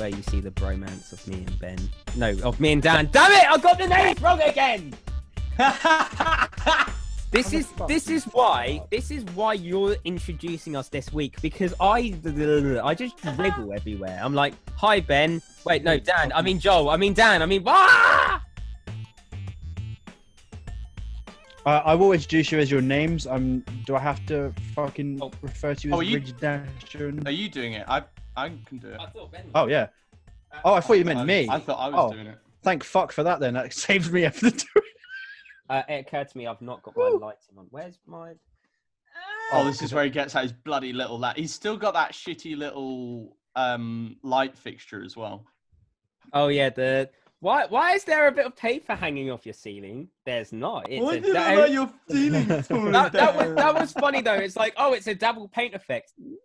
where you see the bromance of me and Ben. No, of me and Dan. Damn it! I got the names wrong again. This is why you're introducing us this week, because I just dribble everywhere. I'm like, hi Ben. Wait, no, Dan. I mean Joel. I mean Dan. I mean I will introduce you as your names. Do I have to fucking refer to you as Rigid Dasher? Are you doing it? I can do it. I thought Ben was. Oh yeah. I thought you meant me. I thought I was doing it. Thank fuck for that then. That saves me having to do it. It occurred to me I've not got my lighting on. Where's my... Oh, this is where he gets out his bloody little... He's still got that shitty little light fixture as well. Oh, yeah. Why is there a bit of paper hanging off your ceiling? There's not. It's Why did I know your ceiling? that was funny, though. It's like, oh, it's a double paint effect. No,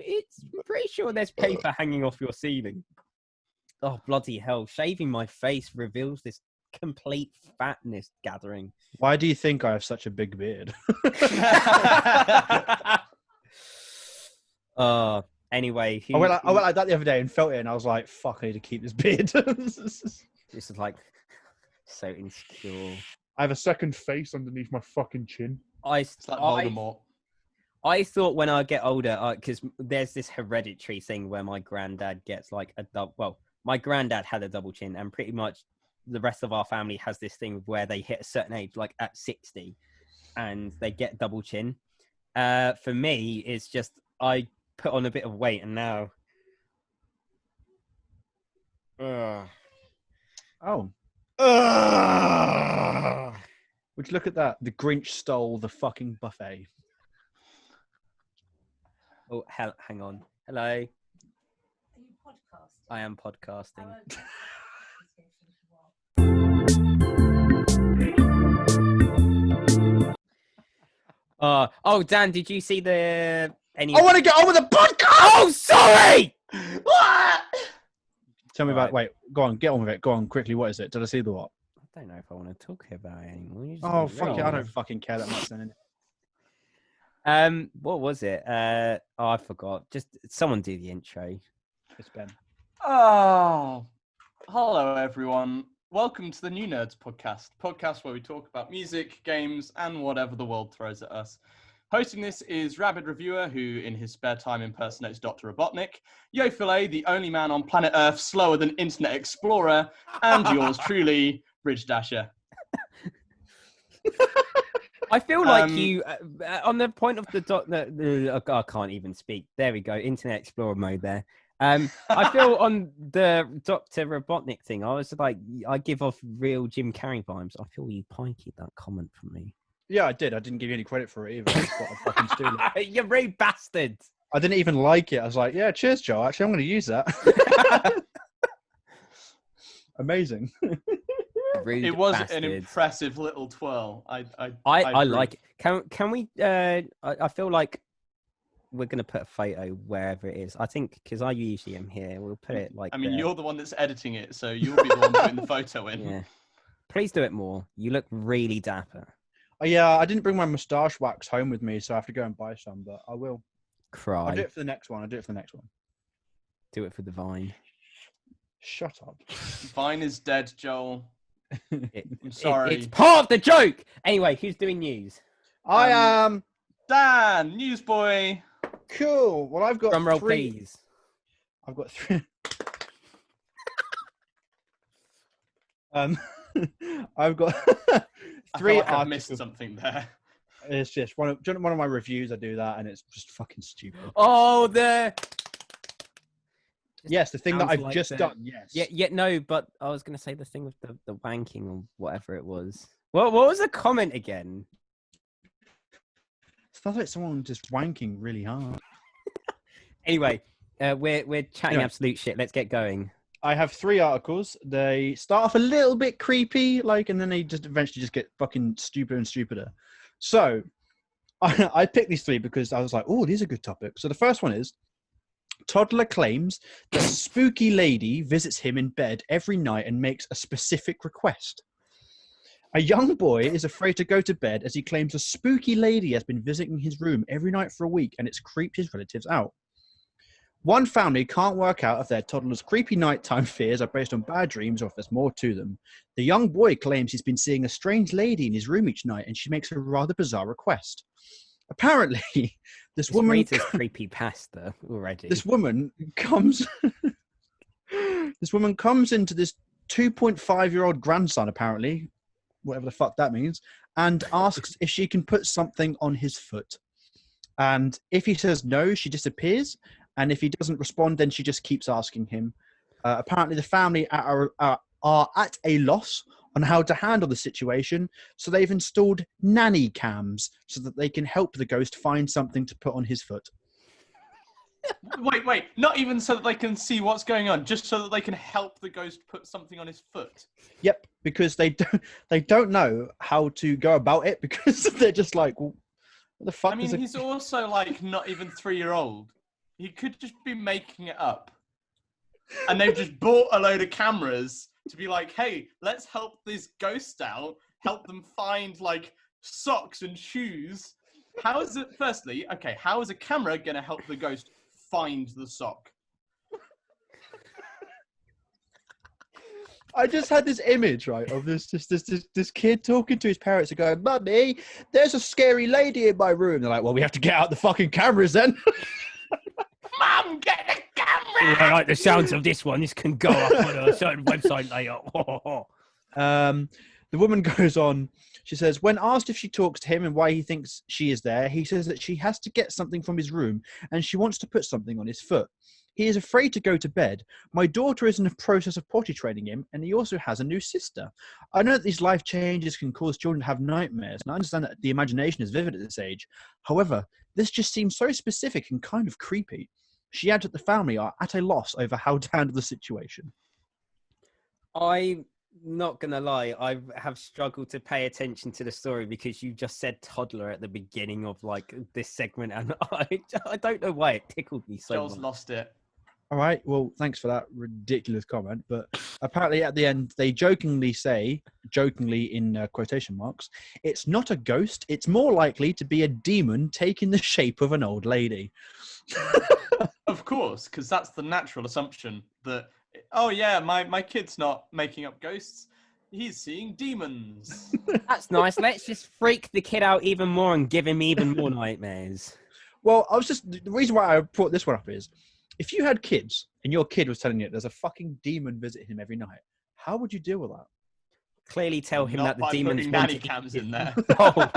I'm pretty sure there's paper hanging off your ceiling. Oh, bloody hell. Shaving my face reveals this complete fatness gathering. Why do you think I have such a big beard? Anyway, I went like that the other day and felt it, and I was like, "Fuck, I need to keep this beard." This is like so insecure. I have a second face underneath my fucking chin. It's like Voldemort. I thought when I get older, because there's this hereditary thing where my granddad gets like a double. Well, my granddad had a double chin, and pretty much the rest of our family has this thing where they hit a certain age, like at 60, and they get double chin. For me, it's just I put on a bit of weight, and now. Would you look at that? The Grinch stole the fucking buffet. Oh, hang on. Hello. Are you podcasting? I am podcasting. Oh, Dan, did you see the... I want to get on with the podcast! Oh, sorry! What? Tell me about... Wait, go on, get on with it. Go on, quickly, what is it? Did I see the what? I don't know if I want to talk about it anymore. Oh, fuck it, I don't fucking care that much then. What was it? I forgot. Just someone do the intro. It's Ben. Oh, hello everyone. Welcome to the NewNerds Podcast where we talk about music, games, and whatever the world throws at us. Hosting this is Rabid Reviewer, who in his spare time impersonates Dr. Robotnik, Yo Filet, the only man on planet Earth slower than Internet Explorer, and yours truly, Bridge Dasher. I feel like you, on the point of I can't even speak. There we go, Internet Explorer mode there. I feel on the Dr. Robotnik thing, I was like, I give off real Jim Carrey vibes. I feel you piked that comment from me. Yeah, I did. I didn't give you any credit for it either. I just thought I'd fucking steal it. You rude bastard. I didn't even like it. I was like, yeah, cheers, Joe. Actually, I'm going to use that. Amazing. Rude it was bastard. an impressive little twirl. I like it. Can we? I feel like we're gonna put a photo wherever it is. I think because I usually am here. We'll put it like. I mean, you're the one that's editing it, so you'll be the one putting the photo in. Yeah. Please do it more. You look really dapper. Yeah, I didn't bring my moustache wax home with me, so I have to go and buy some. But I will. Cry. I'll do it for the next one. Do it for the Vine. Shut up. Vine is dead, Joel. I'm sorry. It's part of the joke. Anyway, who's doing news? I am Dan, newsboy. Cool. Well, I've got Drum roll, three. please. I've got three. I've got three. I've missed something there. It's just one of my reviews. I do that, and it's just fucking stupid. Oh, Yes, the thing that I've like just that. done. Yes. Yeah. No, but I was gonna say the thing with the wanking or whatever it was. What was the comment again? It sounds like someone just wanking really hard. Anyway, we're chatting Anyway. absolute shit. Let's get going. I have three articles. They start off a little bit creepy, and then they just eventually just get fucking stupider and stupider. So I picked these three because I was like, oh, these are good topics. So the first one is, toddler claims that a spooky lady visits him in bed every night and makes a specific request. A young boy is afraid to go to bed as he claims a spooky lady has been visiting his room every night for a week and it's creeped his relatives out. One family can't work out if their toddler's creepy nighttime fears are based on bad dreams or if there's more to them. The young boy claims he's been seeing a strange lady in his room each night, and she makes a rather bizarre request. Apparently, this woman creepy pasta already. This woman comes into this 2.5-year-old grandson, apparently, whatever the fuck that means, and asks if she can put something on his foot. And if he says no, she disappears. And if he doesn't respond, then she just keeps asking him. Apparently, the family are at a loss on how to handle the situation, so they've installed nanny cams so that they can help the ghost find something to put on his foot. Wait. Not even so that they can see what's going on, just so that they can help the ghost put something on his foot. Yep, because they don't know how to go about it, because they're just like, well, what the fuck? I mean, he's also like not even 3-year-old. He could just be making it up. And they've just bought a load of cameras to be like, hey, let's help this ghost out, help them find like socks and shoes. How is it, firstly, okay, how is a camera going to help the ghost find the sock? I just had this image, right, of this kid talking to his parents and going, Mummy, there's a scary lady in my room. They're like, well, we have to get out the fucking cameras then. Mum, get the camera! I like the sounds of this one. This can go up on a certain website later. The woman goes on. She says, when asked if she talks to him and why he thinks she is there, he says that she has to get something from his room and she wants to put something on his foot. He is afraid to go to bed. My daughter is in the process of potty training him, and he also has a new sister. I know that these life changes can cause children to have nightmares, and I understand that the imagination is vivid at this age. However, this just seems so specific and kind of creepy. She adds that the family are at a loss over how to handle the situation. I'm not going to lie, I have struggled to pay attention to the story because you just said toddler at the beginning of like this segment, and I don't know why it tickled me so Joel's much. lost it. All right, well, thanks for that ridiculous comment. But apparently at the end, they jokingly say, in quotation marks, it's not a ghost. It's more likely to be a demon taking the shape of an old lady. Of course, because that's the natural assumption that, oh yeah, my kid's not making up ghosts. He's seeing demons. That's nice. Let's just freak the kid out even more and give him even more nightmares. Well, the reason why I brought this one up is, if you had kids and your kid was telling you there's a fucking demon visiting him every night, how would you deal with that? Clearly tell him Not that the by demon's putting nanny cams in there. Oh.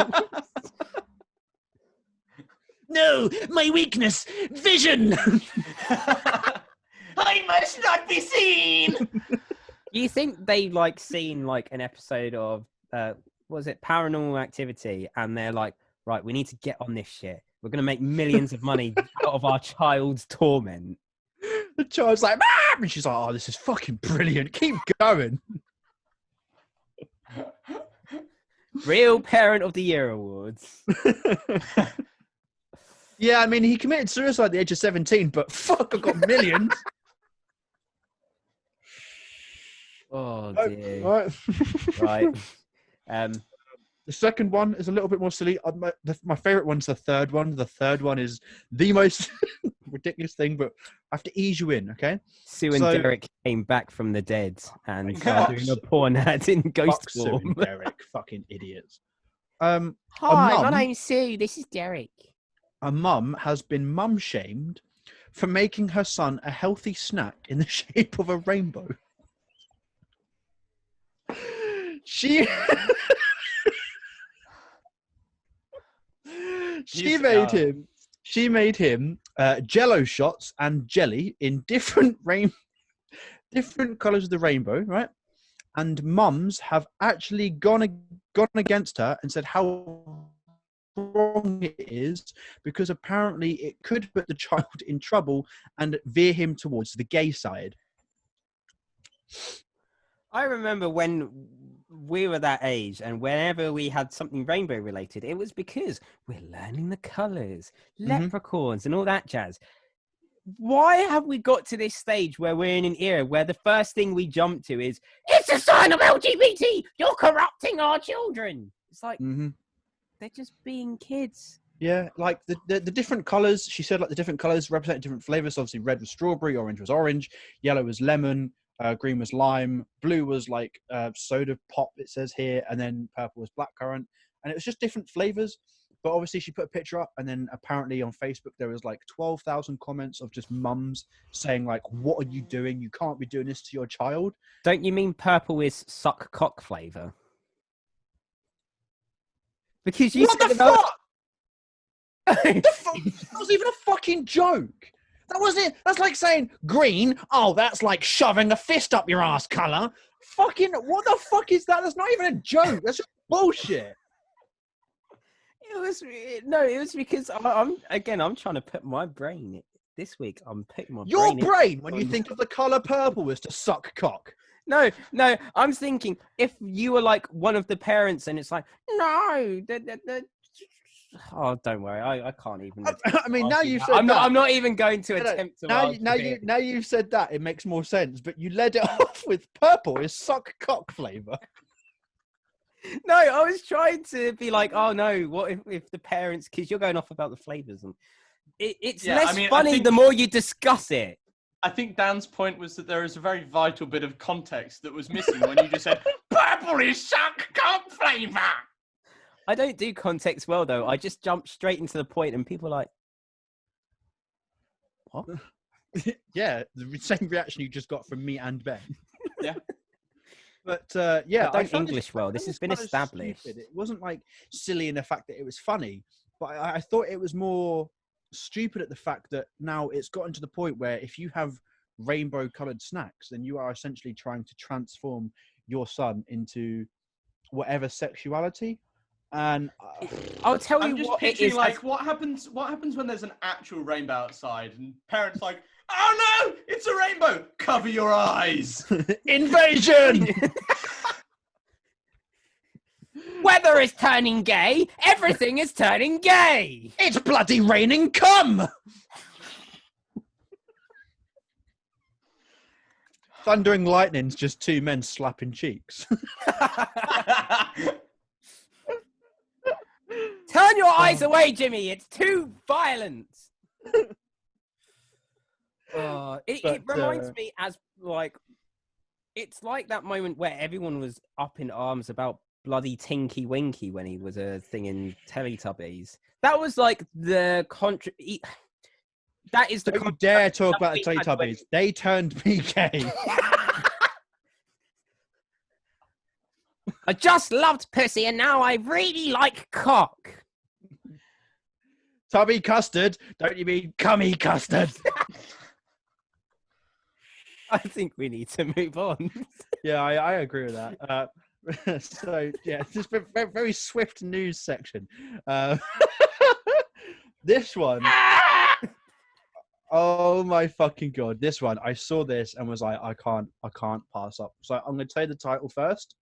No, my weakness, vision. I must not be seen. You think they like seen like an episode of was it Paranormal Activity, and they're like, right, we need to get on this shit. We're going to make millions of money out of our child's torment. The child's like, Mom! And she's like, oh, this is fucking brilliant. Keep going. Real Parent of the Year awards. Yeah, I mean, he committed suicide at the age of 17, but fuck, I've got millions. Oh, dear. Right. Right. The second one is a little bit more silly. My favourite one's the third one. The third one is the most ridiculous thing, but I have to ease you in, okay? Sue and Derek came back from the dead and doing a porn ad in ghost Sue form. and Derek, fucking idiots. Hi, my name's Sue. This is Derek. A mum has been mum-shamed for making her son a healthy snack in the shape of a rainbow. She made him Jello shots and jelly in different colours of the rainbow, right? And mums have actually gone against her and said how wrong it is, because apparently it could put the child in trouble and veer him towards the gay side. I remember when we were that age, and whenever we had something rainbow related, it was because we're learning the colours, leprechauns and all that jazz. Why have we got to this stage where we're in an era where the first thing we jump to is, it's a sign of LGBT, you're corrupting our children? It's like, they're just being kids. Yeah, like the different colors. She said like the different colors represent different flavors. Obviously, red was strawberry, orange was orange, yellow was lemon, green was lime, blue was like soda pop. It says here, and then purple was blackcurrant, and it was just different flavors. But obviously, she put a picture up, and then apparently on Facebook there was like 12,000 comments of just mums saying like, "What are you doing? You can't be doing this to your child." Don't you mean purple is suck cock flavor? Because you What said the about... fuck? That was even a fucking joke. That wasn't it. That's like saying green. Oh, that's like shoving a fist up your ass color. Fucking, what the fuck is that? That's not even a joke. That's just bullshit. It was because I'm trying to put my brain this week. I'm putting my Your brain brain, when you think of the color purple, is to suck cock. No, I'm thinking if you were like one of the parents and it's like, no, oh, don't worry, I can't even. I mean, now you've said I'm not even going to attempt to. Now you've said that, it makes more sense. But you led it off with purple is suck cock flavor. No, I was trying to be like, oh no, what if the parents? Because you're going off about the flavors and it's less funny the more you discuss it. I think Dan's point was that there is a very vital bit of context that was missing when you just said purple is suck cock flavor. I don't do context well though. I just jump straight into the point, and people are like, "What?" Yeah, the same reaction you just got from me and Ben. Yeah. But yeah, I don't English well. This has been established. Stupid. It wasn't like silly in the fact that it was funny, but I thought it was more stupid at the fact that now it's gotten to the point where if you have rainbow colored snacks, then you are essentially trying to transform your son into whatever sexuality. And I'll tell I'm you just what it picturing is. like what happens when there's an actual rainbow outside and parents like, oh no, it's a rainbow, cover your eyes. Invasion. Weather is turning gay. Everything is turning gay. It's bloody raining cum. Thundering lightning's just two men slapping cheeks. Turn your eyes away, Jimmy. It's too violent. It reminds me as like, it's like that moment where everyone was up in arms about bloody Tinky Winky when he was a thing in Teletubbies. That was like the that is the. Don't you dare talk about the Teletubbies. They turned me gay. I just loved pussy and now I really like cock. Tubby custard? Don't you mean cummy custard? I think we need to move on. Yeah, I agree with that. So, yeah, just a very, very swift news section. This one. Oh my fucking God. This one. I saw this and was like, I can't pass up. So I'm going to tell you the title first.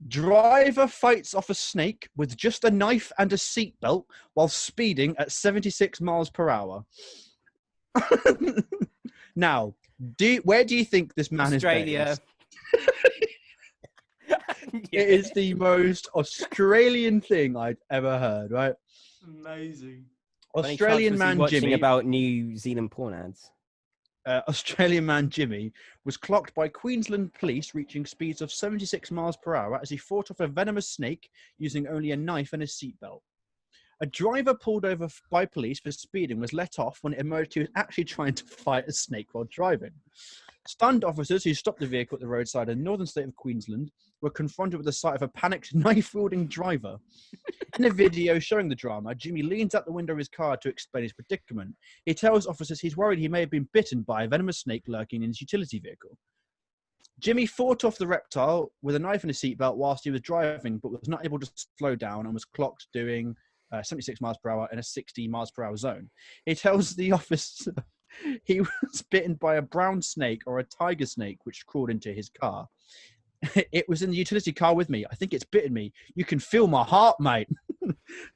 Driver fights off a snake with just a knife and a seatbelt while speeding at 76 miles per hour. Now, where do you think this man Australia. is based? It is the most Australian thing I'd ever heard, right? Amazing. Australian man watching Jimmy. About New Zealand porn ads. Australian man Jimmy was clocked by Queensland police reaching speeds of 76 miles per hour as he fought off a venomous snake using only a knife and a seatbelt. A driver pulled over by police for speeding was let off when it emerged he was actually trying to fight a snake while driving. Stunned officers who stopped the vehicle at the roadside in the northern state of Queensland were confronted with the sight of a panicked knife-wielding driver. In a video showing the drama, Jimmy leans out the window of his car to explain his predicament. He tells officers he's worried he may have been bitten by a venomous snake lurking in his utility vehicle. Jimmy fought off the reptile with a knife and a seatbelt whilst he was driving, but was not able to slow down and was clocked doing 76 miles per hour in a 60 miles per hour zone. He tells the officer he was bitten by a brown snake or a tiger snake which crawled into his car. It was in the utility car with me. I think it's bitten me. You can feel my heart, mate.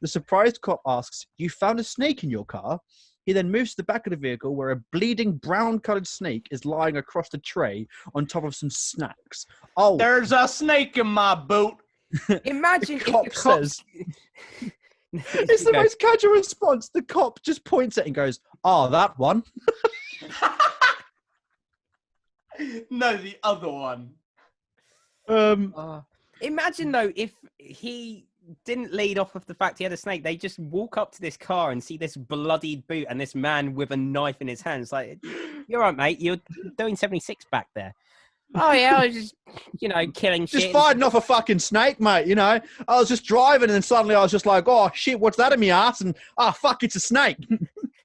The surprised cop asks, "You found a snake in your car?" He then moves to the back of the vehicle where a bleeding brown-coloured snake is lying across the tray on top of some snacks. Oh, there's a snake in my boot. Imagine if cop the cops... says... It's the most casual response. The cop just points at it and goes, "Oh, that one." No, the other one. Imagine though if he didn't lead off of the fact he had a snake. They just walk up to this car and see this bloodied boot and this man with a knife in his hands. Like, you're right, mate. You're doing 76 back there. Oh yeah, I was just, killing shit. Just fighting off a fucking snake, mate. I was just driving and then suddenly I was just like, "Oh shit, what's that in my ass?" And fuck, it's a snake.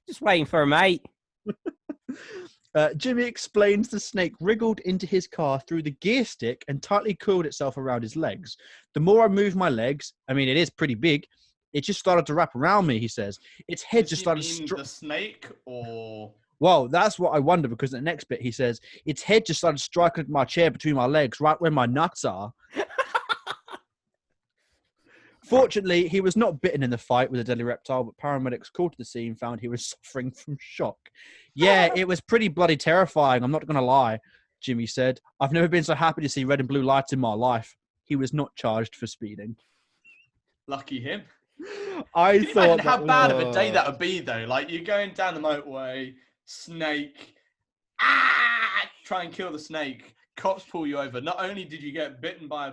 Just waiting for a mate. Jimmy explains the snake wriggled into his car through the gear stick and tightly coiled itself around his legs. The more I moved my legs, I mean, it is pretty big, it just started to wrap around me, he says. Its head just started... the snake or... Well, that's what I wonder, because the next bit he says, its head just started striking my chair between my legs, right where my nuts are. Fortunately, he was not bitten in the fight with a deadly reptile, but paramedics called to the scene found he was suffering from shock. Yeah, it was pretty bloody terrifying, I'm not going to lie, Jimmy said. I've never been so happy to see red and blue lights in my life. He was not charged for speeding. Lucky him. I Can you thought imagine how bad of a day that would be, though? Like, you're going down the motorway, snake, try and kill the snake, cops pull you over. Not only did you get bitten by a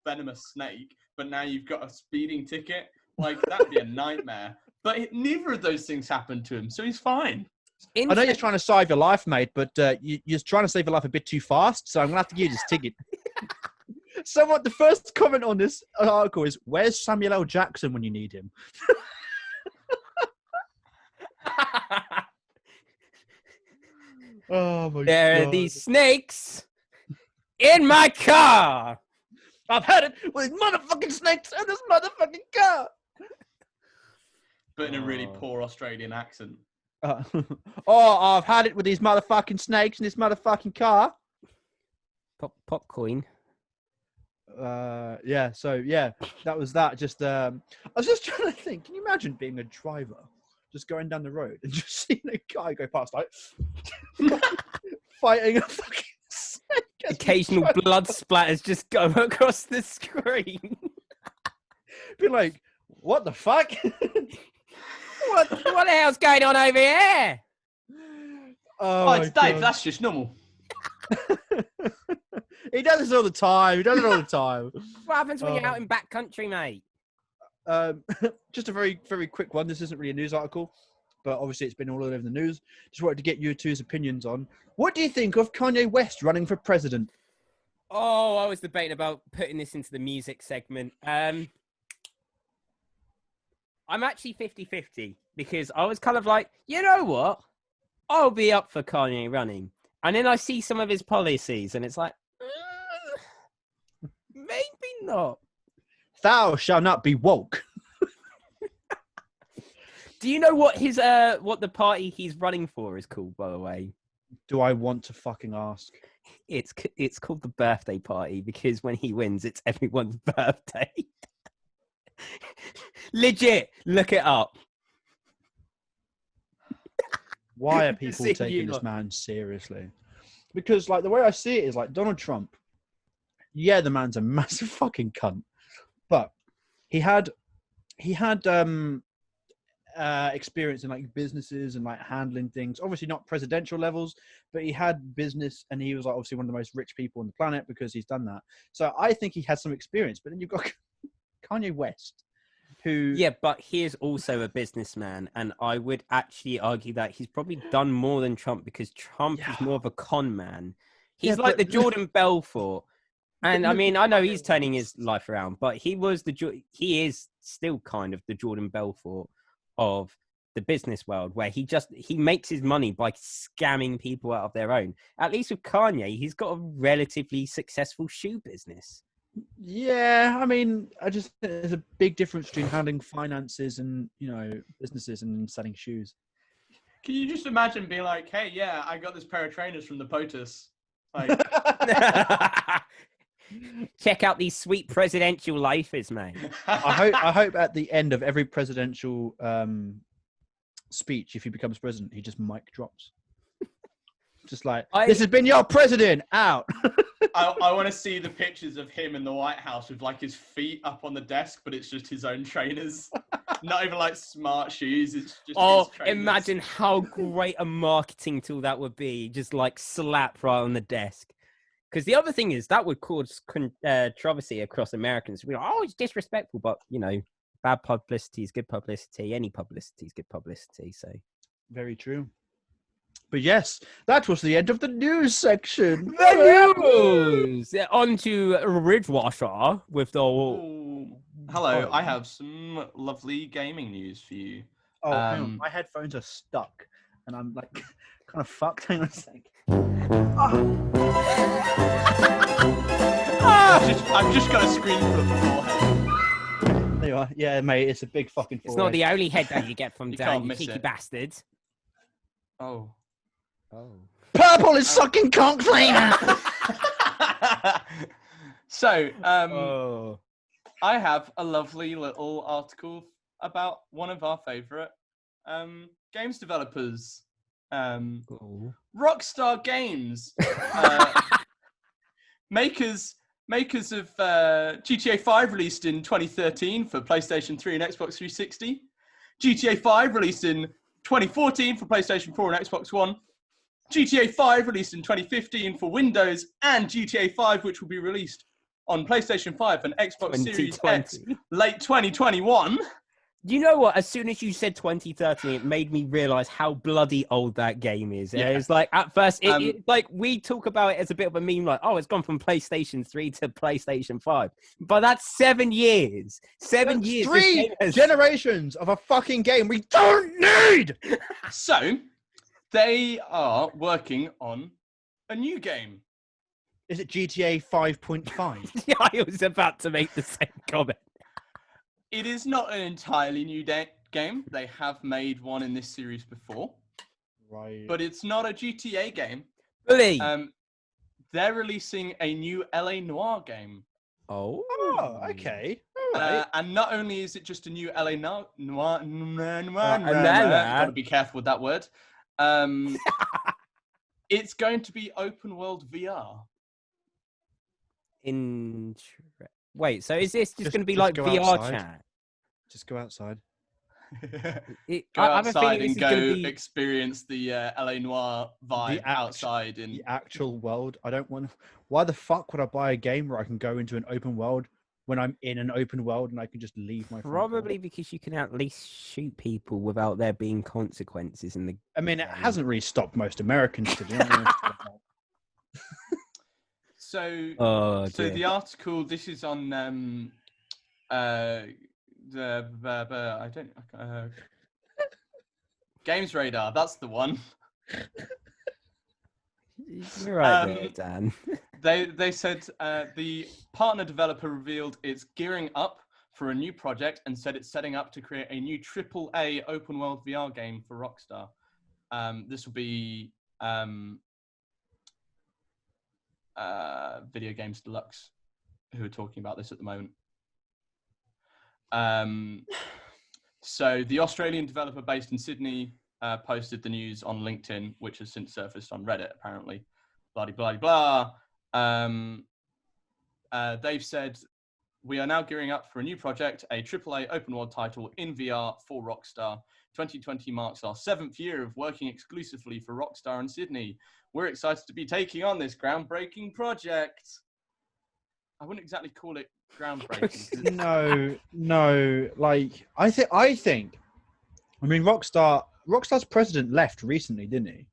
venomous snake, but now you've got a speeding ticket. Like, that'd be a nightmare. But neither of those things happened to him, so he's fine. I know you're trying to save your life, mate, but you're trying to save your life a bit too fast, so I'm going to have to give you this ticket. So what? The first comment on this article is, where's Samuel L. Jackson when you need him? Oh, my God. There are these snakes in my car. I've had it with motherfucking snakes in this motherfucking car. But in a really poor Australian accent. I've had it with these motherfucking snakes in this motherfucking car. Popcorn. That was that. Just I was just trying to think, can you imagine being a driver, just going down the road and just seeing a guy go past, like, fighting a fucking snake? Occasional blood splatters just go across the screen. Be like, what the fuck? What the hell's going on over here? Oh, it's Dave. God. That's just normal. He does this all the time. What happens when you're out in backcountry, mate? Just a very, very quick one. This isn't really a news article, but obviously it's been all over the news. Just wanted to get you two's opinions on. What do you think of Kanye West running for president? Oh, I was debating about putting this into the music segment. I'm actually 50-50 because I was kind of like, you know what? I'll be up for Kanye running. And then I see some of his policies and it's like, maybe not. Thou shalt not be woke. Do you know what his what the party he's running for is called, by the way? Do I want to fucking ask? It's called the birthday party because when he wins, it's everyone's birthday. Legit, look it up. Why are people taking this man seriously? Because, like, the way I see it is, like, Donald Trump, yeah, the man's a massive fucking cunt, but he had experience in, like, businesses and, like, handling things. Obviously not presidential levels, but he had business, and he was, like, obviously one of the most rich people on the planet because he's done that. So I think he has some experience. But then you've got Kanye West, who... Yeah, but he is also a businessman, and I would actually argue that he's probably done more than Trump because Trump is more of a con man. He's like the Jordan Belfort. And I mean, I know he's turning his life around, but he is still kind of the Jordan Belfort of the business world, where he makes his money by scamming people out of their own. At least with Kanye, he's got a relatively successful shoe business. Yeah, I mean, I just think there's a big difference between handling finances and, businesses and selling shoes. Can you just imagine being like, hey, yeah, I got this pair of trainers from the POTUS. Like, check out these sweet presidential loafers, mate. I hope at the end of every presidential speech, if he becomes president, he just mic drops. Just like, this has been your president, out. I want to see the pictures of him in the White House with, like, his feet up on the desk, but it's just his own trainers. Not even like smart shoes. It's just. Oh, his trainers. imagine how great a marketing tool that would be. Just like slap right on the desk. Because the other thing is that would cause controversy across Americans. We're like, oh, it's disrespectful, but bad publicity is good publicity. Any publicity is good publicity. So Very true. But yes, that was the end of the news section. the news. On to Ridgewasher with the. Ooh. Hello, Oh. I have some lovely gaming news for you. Oh, hang on. My headphones are stuck, and I'm like kind of fucked. Hang on a sec. I've just got a screen for the forehead. There you are. Yeah, mate, it's a big fucking forehead. It's not the only head that you get from You Dan, can't you miss cheeky it. bastard. Oh. Purple is sucking conch flavor. So, Oh. I have a lovely little article about one of our favourite games developers, Rockstar Games, makers of GTA 5 released in 2013 for PlayStation 3 and Xbox 360, GTA 5 released in 2014 for PlayStation 4 and Xbox One, GTA 5 released in 2015 for Windows, and GTA 5 which will be released on PlayStation 5 and Xbox Series X late 2021. You know what? As soon as you said 2013, it made me realize how bloody old that game is. Yeah. It's like at first, like we talk about it as a bit of a meme, like, oh, it's gone from PlayStation 3 to PlayStation 5. But that's 7 years. Seven That's years. 3 generations of a fucking game we don't need. So, they are working on a new game. Is it GTA 5.5? Yeah, I was about to make the same comment. It is not an entirely new game. They have made one in this series before. Right. But it's not a GTA game. Bully. They're releasing a new LA Noire game. Oh, okay. All right. And not only is it just a new LA Noire, Noire. got to be careful with that word. It's going to be open world VR. Wait, so is this just going to be just like go VR outside. chat? Just go outside. Go I have a feeling outside this and is go gonna be... experience the LA Noire vibe outside. The actual world. I don't want. Why the fuck would I buy a game where I can go into an open world when I'm in an open world and I can just leave my? Probably because you can at least shoot people without there being consequences in the. I mean, it hasn't really stopped most Americans to do it. So dear. the article. This is on Games Radar. That's the one. You're right there, Dan. They said the partner developer revealed it's gearing up for a new project and said it's setting up to create a new AAA open world VR game for Rockstar. This will be Video Games Deluxe, who are talking about this at the moment. So the Australian developer based in Sydney posted the news on LinkedIn, which has since surfaced on Reddit, apparently. Blah, blah, blah. They've said, we are now gearing up for a new project, a AAA open world title in VR for Rockstar. 2020 marks our 7th year of working exclusively for Rockstar in Sydney. We're excited to be taking on this groundbreaking project. I wouldn't exactly call it groundbreaking. No. Like, I think. I mean, Rockstar's president left recently, didn't he?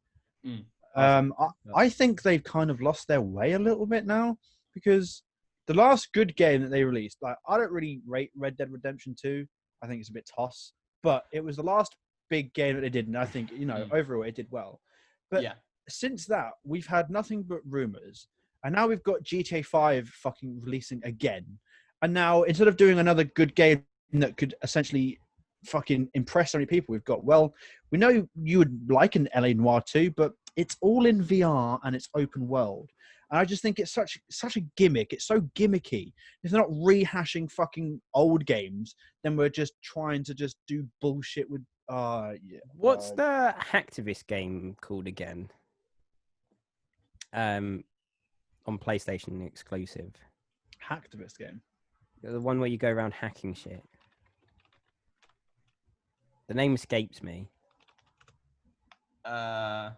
I think they've kind of lost their way a little bit now, because the last good game that they released, like, I don't really rate Red Dead Redemption 2. I think it's a bit toss, but it was the last big game that they did, and I think, overall it did well. But since that, we've had nothing but rumors, and now we've got GTA 5 fucking releasing again. And now, instead of doing another good game that could essentially fucking impress so many people, we've got, well, we know you would like an LA Noire 2, but it's all in VR and it's open world. And I just think it's such a gimmick. It's so gimmicky. If they're not rehashing fucking old games, then we're just trying to just do bullshit with... What's the hacktivist game called again? On PlayStation exclusive. Hacktivist game? The one where you go around hacking shit. The name escapes me. I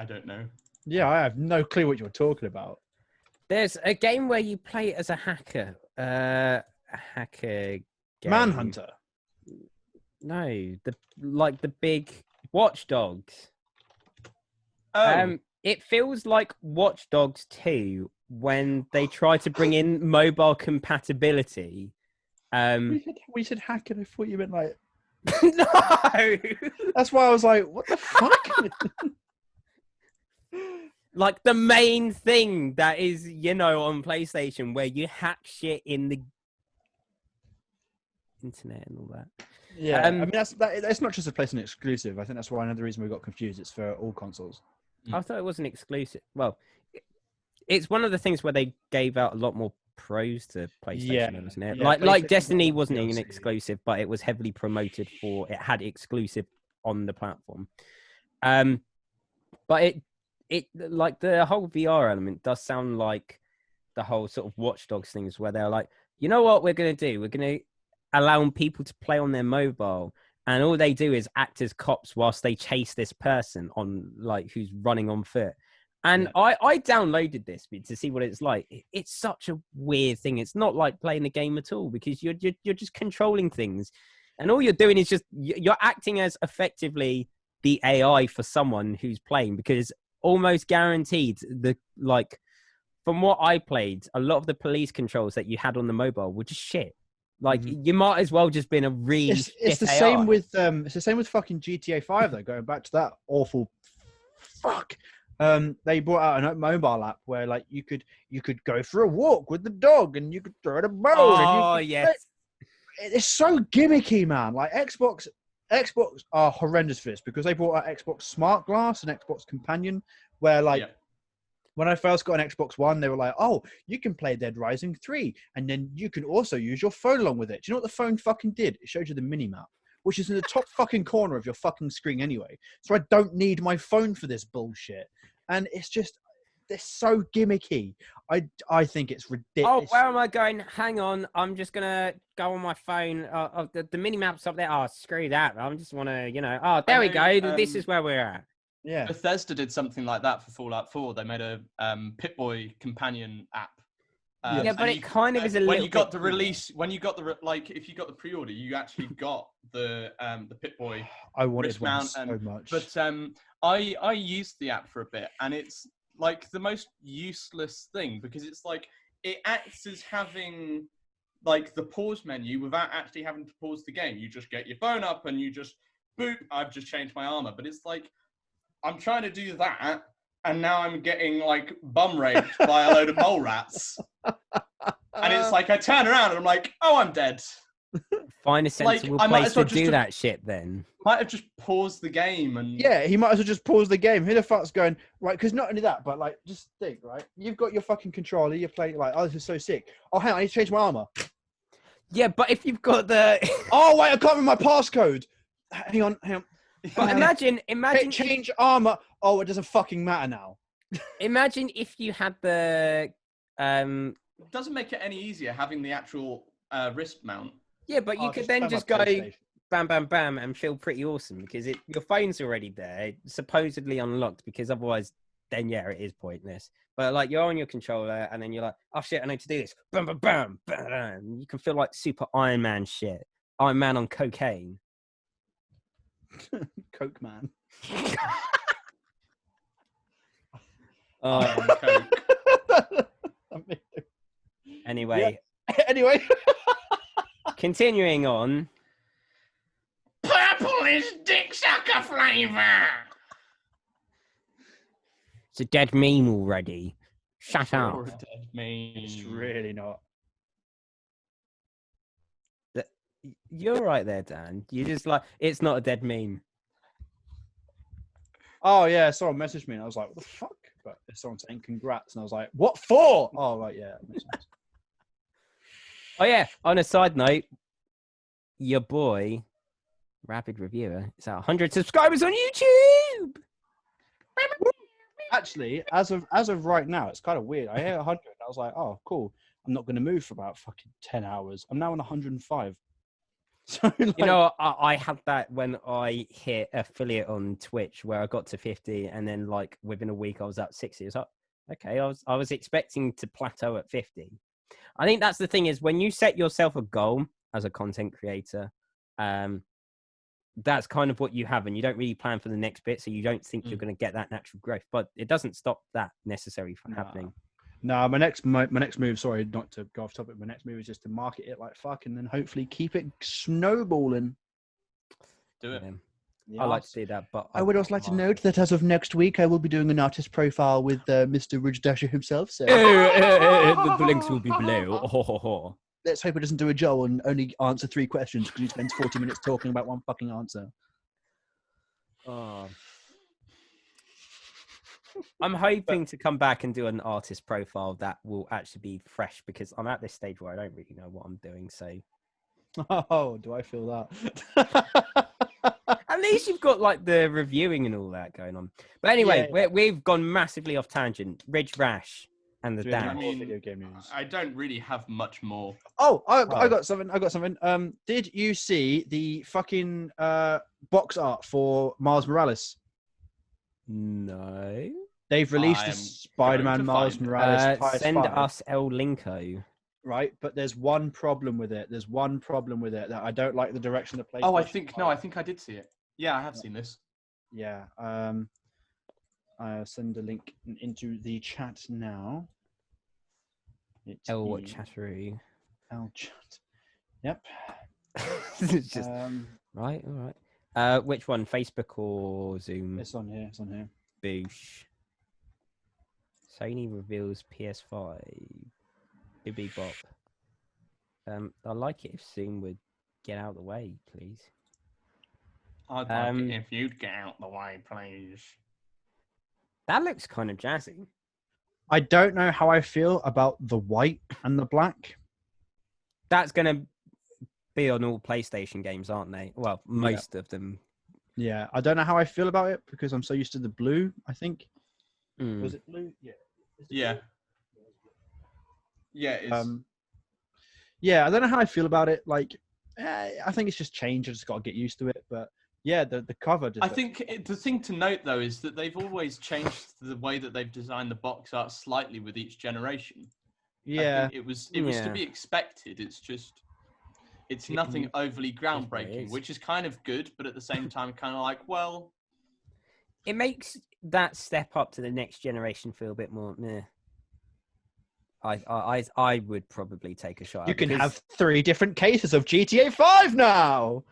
don't know. Yeah, I have no clue what you're talking about. There's a game where you play as a hacker. A hacker game. Manhunter. No, the big Watch Dogs. Oh, It feels like Watch Dogs 2 when they try to bring in mobile compatibility. We said hacker. I thought you meant like. No, That's why I was like, what the fuck? like the main thing that is, on PlayStation where you hack shit in the internet and all that. Yeah, I mean that's not just a PlayStation exclusive. I think that's why another reason we got confused. It's for all consoles. I thought it wasn't exclusive. Well, it's one of the things where they gave out a lot more pros to PlayStation, isn't it? Yeah, like PlayStation Destiny got wasn't an DLC. exclusive, but it was heavily promoted for it had exclusive on the platform. But it like the whole VR element does sound like the whole sort of Watch Dogs things where they're like, you know what we're gonna do? We're gonna allow people to play on their mobile, and all they do is act as cops whilst they chase this person on like who's running on foot. And I downloaded this to see what it's like. It's such a weird thing. It's not like playing the game at all because you're just controlling things, and all you're doing is just you're acting as effectively the AI for someone who's playing, because almost guaranteed from what I played, a lot of the police controls that you had on the mobile were just shit. Like you might as well just been a really It's the same with fucking GTA 5 though. Going back to that awful fuck. They brought out a mobile app where like you could go for a walk with the dog and you could throw it a bone. Oh yes. It's so gimmicky, man. Like Xbox are horrendous for this because they brought out Xbox Smart Glass and Xbox Companion, where when I first got an Xbox One, they were like, oh, you can play Dead Rising 3, and then you can also use your phone along with it. Do you know what the phone fucking did? It showed you the mini-map, which is in the top fucking corner of your fucking screen anyway. So I don't need my phone for this bullshit. And it's just, they're so gimmicky. I think it's ridiculous. Oh, where am I going? Hang on. I'm just going to go on my phone. The mini-map's up there. Oh, screw that. I just want to, oh, there we go. This is where we're at. Yeah. Bethesda did something like that for Fallout 4. They made a Pip-Boy companion app. Yeah, but it kind of is a little when you got bit the release, when you got the if you got the pre-order, you actually got the Pip-Boy. I wanted wrist one mount so much. But I used the app for a bit, and it's like the most useless thing because it's like it acts as having like the pause menu without actually having to pause the game. You just get your phone up and you just boop. I've just changed my armor, but it's like I'm trying to do that, and now I'm getting like bum raped by a load of mole rats. And it's like I turn around and I'm like, oh, I'm dead. Find a sensible place to do that shit then. Might have just paused the game and yeah, he might as well just pause the game. Who the fuck's going right? Because not only that, but like, just think, right? You've got your fucking controller. You're playing like, oh, this is so sick. Oh, hang on, I need to change my armor. Yeah, but if you've got the oh wait, I can't remember my passcode. Hang on. But imagine change armor. Oh, it doesn't fucking matter now. Imagine if you had the It doesn't make it any easier having the actual wrist mount. Yeah, but you could then just go bam, bam, bam, and feel pretty awesome because your phone's already there, supposedly unlocked. Because otherwise, then yeah, it is pointless. But like you're on your controller, and then you're like, oh shit, I need to do this. Bam, bam, bam, bam. You can feel like super Iron Man shit. Iron Man on cocaine. Coke man. Anyway. Yeah. Anyway. Continuing on. Purple is dick sucker flavor. It's a dead meme already. Shut up. Or a dead meme. It's really not. You're right there, Dan. You just like, it's not a dead meme. Oh yeah, someone messaged me and I was like, what the fuck? But someone saying congrats and I was like, what for? Oh right, yeah. That makes sense. Oh yeah, on a side note, your boy, Rapid Reviewer, is at 100 subscribers on YouTube. Actually, as of right now, it's kind of weird. I hit 100 and I was like, oh cool. I'm not going to move for about fucking 10 hours. I'm now on 105. So, like, You know, I had that when I hit affiliate on Twitch, where I got to 50, and then like within a week I was at 60. It's like, okay, I was expecting to plateau at 50. I think that's the thing, is when you set yourself a goal as a content creator, that's kind of what you have, and you don't really plan for the next bit, so you don't think you're going to get that natural growth. But it doesn't stop that necessarily from happening. No, my next move. Sorry, not to go off topic. My next move is just to market it like fuck, and then hopefully keep it snowballing. Do it. Yeah. I like to do that, but I would also like to note that as of next week, I will be doing an artist profile with Mr. Ridge Dasher himself. So the links will be below. Let's hope it doesn't do a Joe and only answer 3 questions because he spends 40 minutes talking about one fucking answer. Oh. I'm hoping to come back and do an artist profile that will actually be fresh, because I'm at this stage where I don't really know what I'm doing. So, oh, do I feel that? at least you've got like the reviewing and all that going on. But anyway, we've gone massively off tangent. Ridge Rash and the Doing dance. I mean, video game news. I don't really have much more. Oh, I got something. Did you see the fucking box art for Miles Morales? No. They've released the Spider-Man Miles Morales. Send PS5, us El Linko. right, but there's one problem with it. That I don't like the direction the PlayStation. Oh, I think I did see it. Yeah, I have seen this. Yeah. I'll send a link into the chat now. It's El the Chattery. El chat. Yep. It's just right. All right. Which one? Facebook or Zoom? It's on here. Boosh. Sony reveals PS5. Bibby Bop. I'd like it if Zoom would get out of the way, please. I'd like it if you'd get out the way, please. That looks kind of jazzy. I don't know how I feel about the white and the black. That's going to be on all PlayStation games, aren't they? Well, most of them. Yeah, I don't know how I feel about it because I'm so used to the blue, I think. Was it blue? Yeah. Yeah. Yeah, it is. Yeah, I don't know how I feel about it. Like, I think it's just change. I just got to get used to it. But yeah, the cover. I think the thing to note though is that they've always changed the way that they've designed the box art slightly with each generation. Yeah, I think it was to be expected. It's nothing overly groundbreaking, which is kind of good, but at the same time, kind of like, well, it makes that step up to the next generation feel a bit more meh. I would probably take a shot. You can have 3 different cases of GTA 5 now.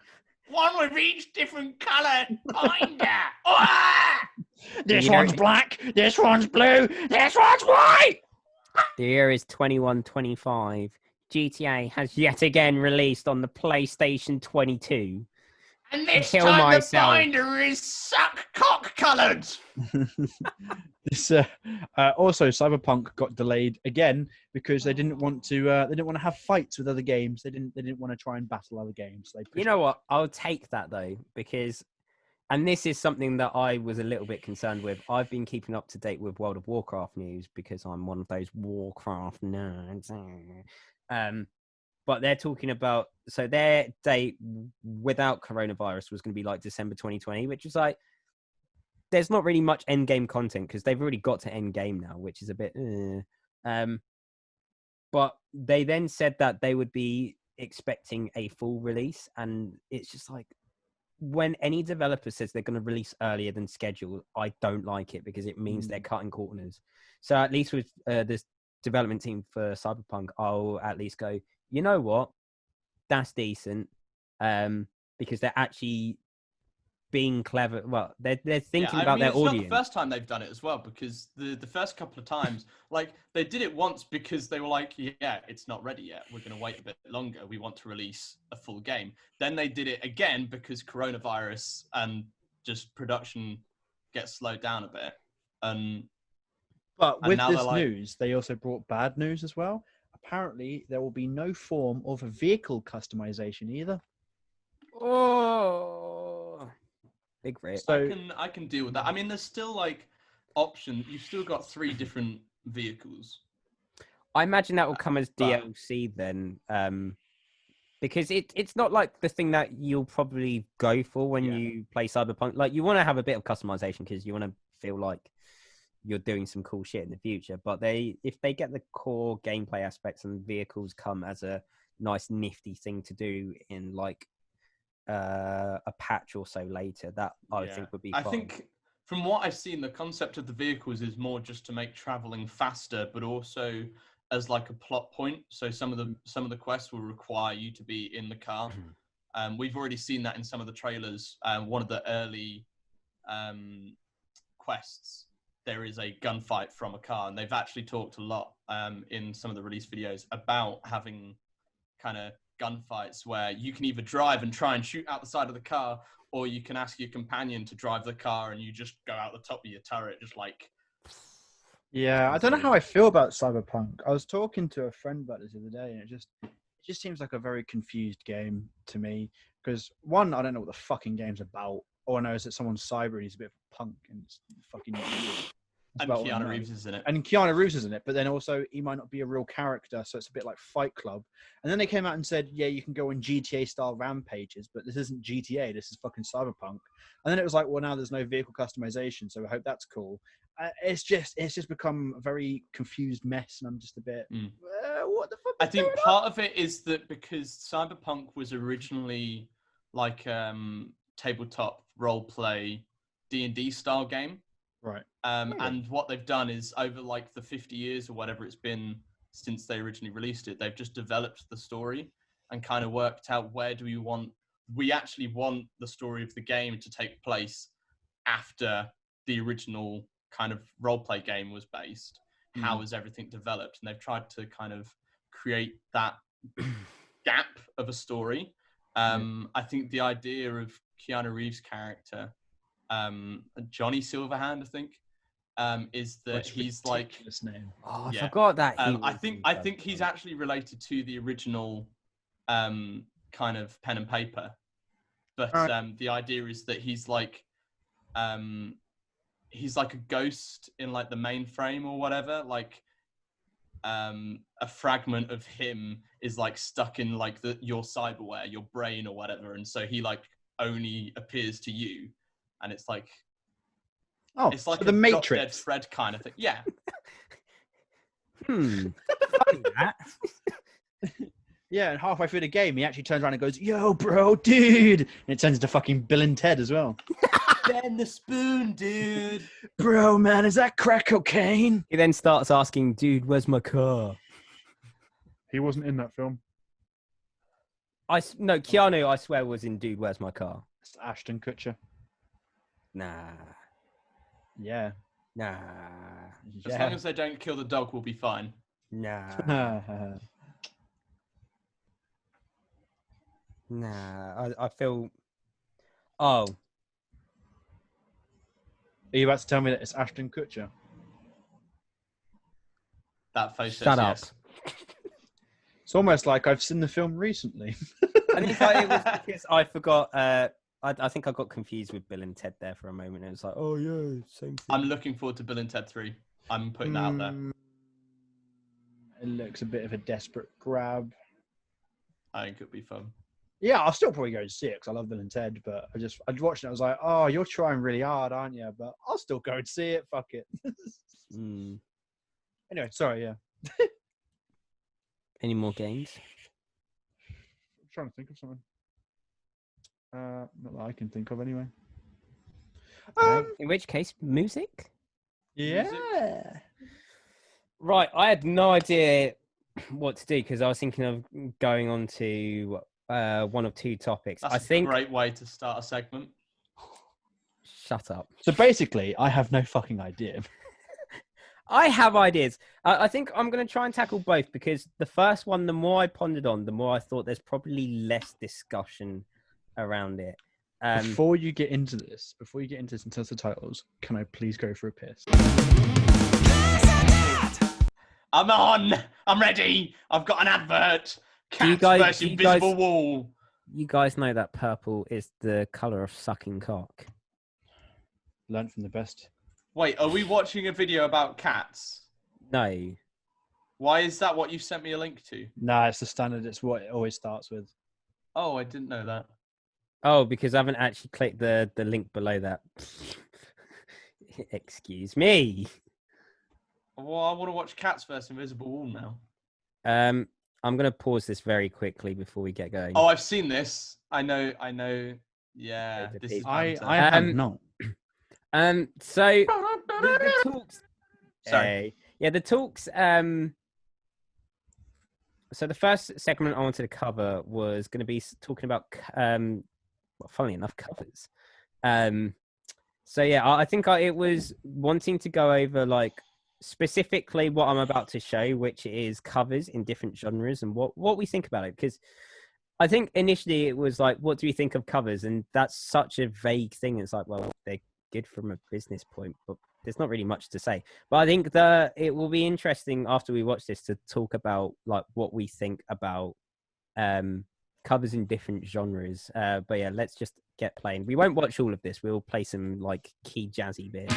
One with each different colour binder. This one's black. This one's blue. This one's white. The year is 2125. GTA has yet again released on the PlayStation 22. And this Kill time myself. the binder is suck cock coloured. This also Cyberpunk got delayed again because they didn't want to have fights with other games. They didn't want to try and battle other games. You know what? I'll take that though, because, and this is something that I was a little bit concerned with. I've been keeping up to date with World of Warcraft news because I'm one of those Warcraft nerds. But they're talking about, so their date without coronavirus was going to be like December 2020, which is like, there's not really much end game content because they've already got to end game now, which is a bit. But they then said that they would be expecting a full release, and it's just like, when any developer says they're going to release earlier than scheduled, I don't like it because it means they're cutting corners. So at least with this development team for Cyberpunk, I'll at least go, you know what? That's decent. Because they're actually being clever. Well, they're thinking about their audience. It's not the first time they've done it as well, because the first couple of times, like, they did it once because they were like, yeah, it's not ready yet. We're going to wait a bit longer. We want to release a full game. Then they did it again because coronavirus and just production gets slowed down a bit. But with this like, news, they also brought bad news as well. Apparently, there will be no form of vehicle customization either. Oh, big rip. So I can deal with that. I mean, there's still like options. You've still got 3 different vehicles. I imagine that will come as But- DLC then, because it's not like the thing that you'll probably go for when Yeah. you play Cyberpunk. Like you want to have a bit of customization because you want to feel like you're doing some cool shit in the future. But if they get the core gameplay aspects and vehicles come as a nice nifty thing to do in like a patch or so later, that I would think would be I fun. think from what I've seen, the concept of the vehicles is more just to make traveling faster, but also as like a plot point. So some of the quests will require you to be in the car. We've already seen that in some of the trailers. One of the early quests, there is a gunfight from a car, and they've actually talked a lot in some of the release videos about having kind of gunfights where you can either drive and try and shoot out the side of the car, or you can ask your companion to drive the car and you just go out the top of your turret, just like. Yeah, I don't know how I feel about Cyberpunk. I was talking to a friend about this the other day, and it just seems like a very confused game to me. Because one, I don't know what the fucking game's about. All I know is that someone's cyber and he's a bit of a punk and it's fucking weird. That's And about what I Keanu know. Reeves is in it. And Keanu Reeves is in it, but then also he might not be a real character, so it's a bit like Fight Club. And then they came out and said, yeah, you can go on GTA-style rampages, but this isn't GTA, this is fucking Cyberpunk. And then it was like, well, now there's no vehicle customization, so I hope that's cool. It's just become a very confused mess, and I'm just a bit, what the fuck is I think going on? part of it is that because Cyberpunk was originally like tabletop role play D&D style game. Right. And what they've done is over like the 50 years or whatever it's been since they originally released it, they've just developed the story and kind of worked out where do we actually want the story of the game to take place after the original kind of role play game was based. How is everything developed? And they've tried to kind of create that gap of a story. I think the idea of Keanu Reeves' character, Johnny Silverhand, I think, is that he's like name. Oh, I forgot that. I think he's actually related to the original kind of pen and paper, but the idea is that he's like a ghost in like the mainframe or whatever. Like a fragment of him is like stuck in like your cyberware, your brain or whatever, and so he like only appears to you, and it's like. Oh, It's like so a the Drop Matrix. Dead Fred kind of thing. Yeah. Funny that. Yeah, and halfway through the game, he actually turns around and goes, "Yo, bro, dude!" And it turns into fucking Bill and Ted as well. Bend the spoon, dude. Bro, man, is that crack cocaine? He then starts asking, "Dude, where's my car?" He wasn't in that film. No, Keanu, I swear, was in "Dude, Where's My Car." It's Ashton Kutcher. Nah. Yeah. As long as they don't kill the dog, we'll be fine. Nah. I feel. Oh, Are you about to tell me that it's Ashton Kutcher? That face shut says up. yes. It's almost like I've seen the film recently. I think it was because I forgot. I think I got confused with Bill and Ted there for a moment. It was like, oh yeah, same thing. I'm looking forward to Bill and Ted 3. I'm putting that out there. It looks a bit of a desperate grab. I think it'll be fun. Yeah, I'll still probably go and see it because I love Bill and Ted. But I watched it. I was like, oh, you're trying really hard, aren't you? But I'll still go and see it. Fuck it. Anyway, sorry. Yeah. Any more games? I'm trying to think of something. Not that I can think of anyway. In which case, music. Yeah. Right, I had no idea what to do because I was thinking of going on to one of two topics. That's I think. a great way to start a segment. Shut up. So basically, I have no fucking idea. I have ideas. I think I'm going to try and tackle both because the first one, the more I pondered on, the more I thought there's probably less discussion around it. Before you get into this in terms of titles, can I please go for a piss? I'm on. I'm ready. I've got an advert. Do you Cats guys- versus do you guys- Invisible Wall. You guys know that purple is the colour of sucking cock. Learn from the best. Wait, are we watching a video about cats? No. Why is that what you sent me a link to? Nah, it's the standard. It's what it always starts with. Oh, I didn't know that. Oh, because I haven't actually clicked the link below that. Excuse me. Well, I want to watch Cats vs Invisible Wall now. I'm gonna pause this very quickly before we get going. Oh, I've seen this. I know. Yeah, this is I banter. have not. So the talks. Sorry. Yeah, the talks. So the first segment I wanted to cover was going to be talking about, well, funnily enough, covers. So yeah, I think it was wanting to go over like specifically what I'm about to show, which is covers in different genres and what we think about it. Because I think initially it was like, what do we think of covers? And that's such a vague thing. It's like, well, they're good from a business point, but there's not really much to say. But I think it will be interesting after we watch this to talk about like what we think about covers in different genres. But yeah, let's just get playing. We won't watch all of this. We'll play some like key jazzy bits.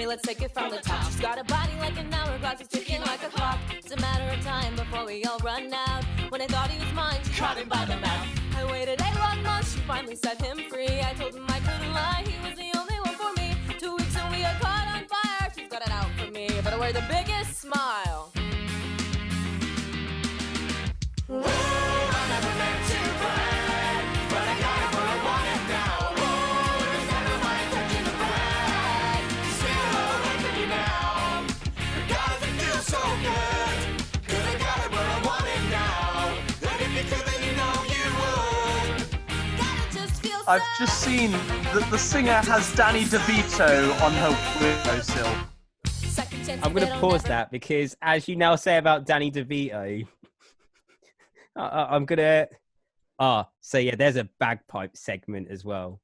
Let's take it from the top. She's got a body like an hourglass, it's ticking like a clock. It's a matter of time before we all run out. When I thought he was mine, she caught him by the mouth. I waited 8 long months, she finally set him free. I told him I couldn't lie, he was the only one for me. 2 weeks and we got caught on fire. She's got it out for me, but I wear the biggest smile. Ooh, I never meant to brag, but I got it where I want it now. I've just seen that the singer has Danny DeVito on her windowsill. I'm going to pause that because, as you now say about Danny DeVito, I'm going to... so yeah, there's a bagpipe segment as well.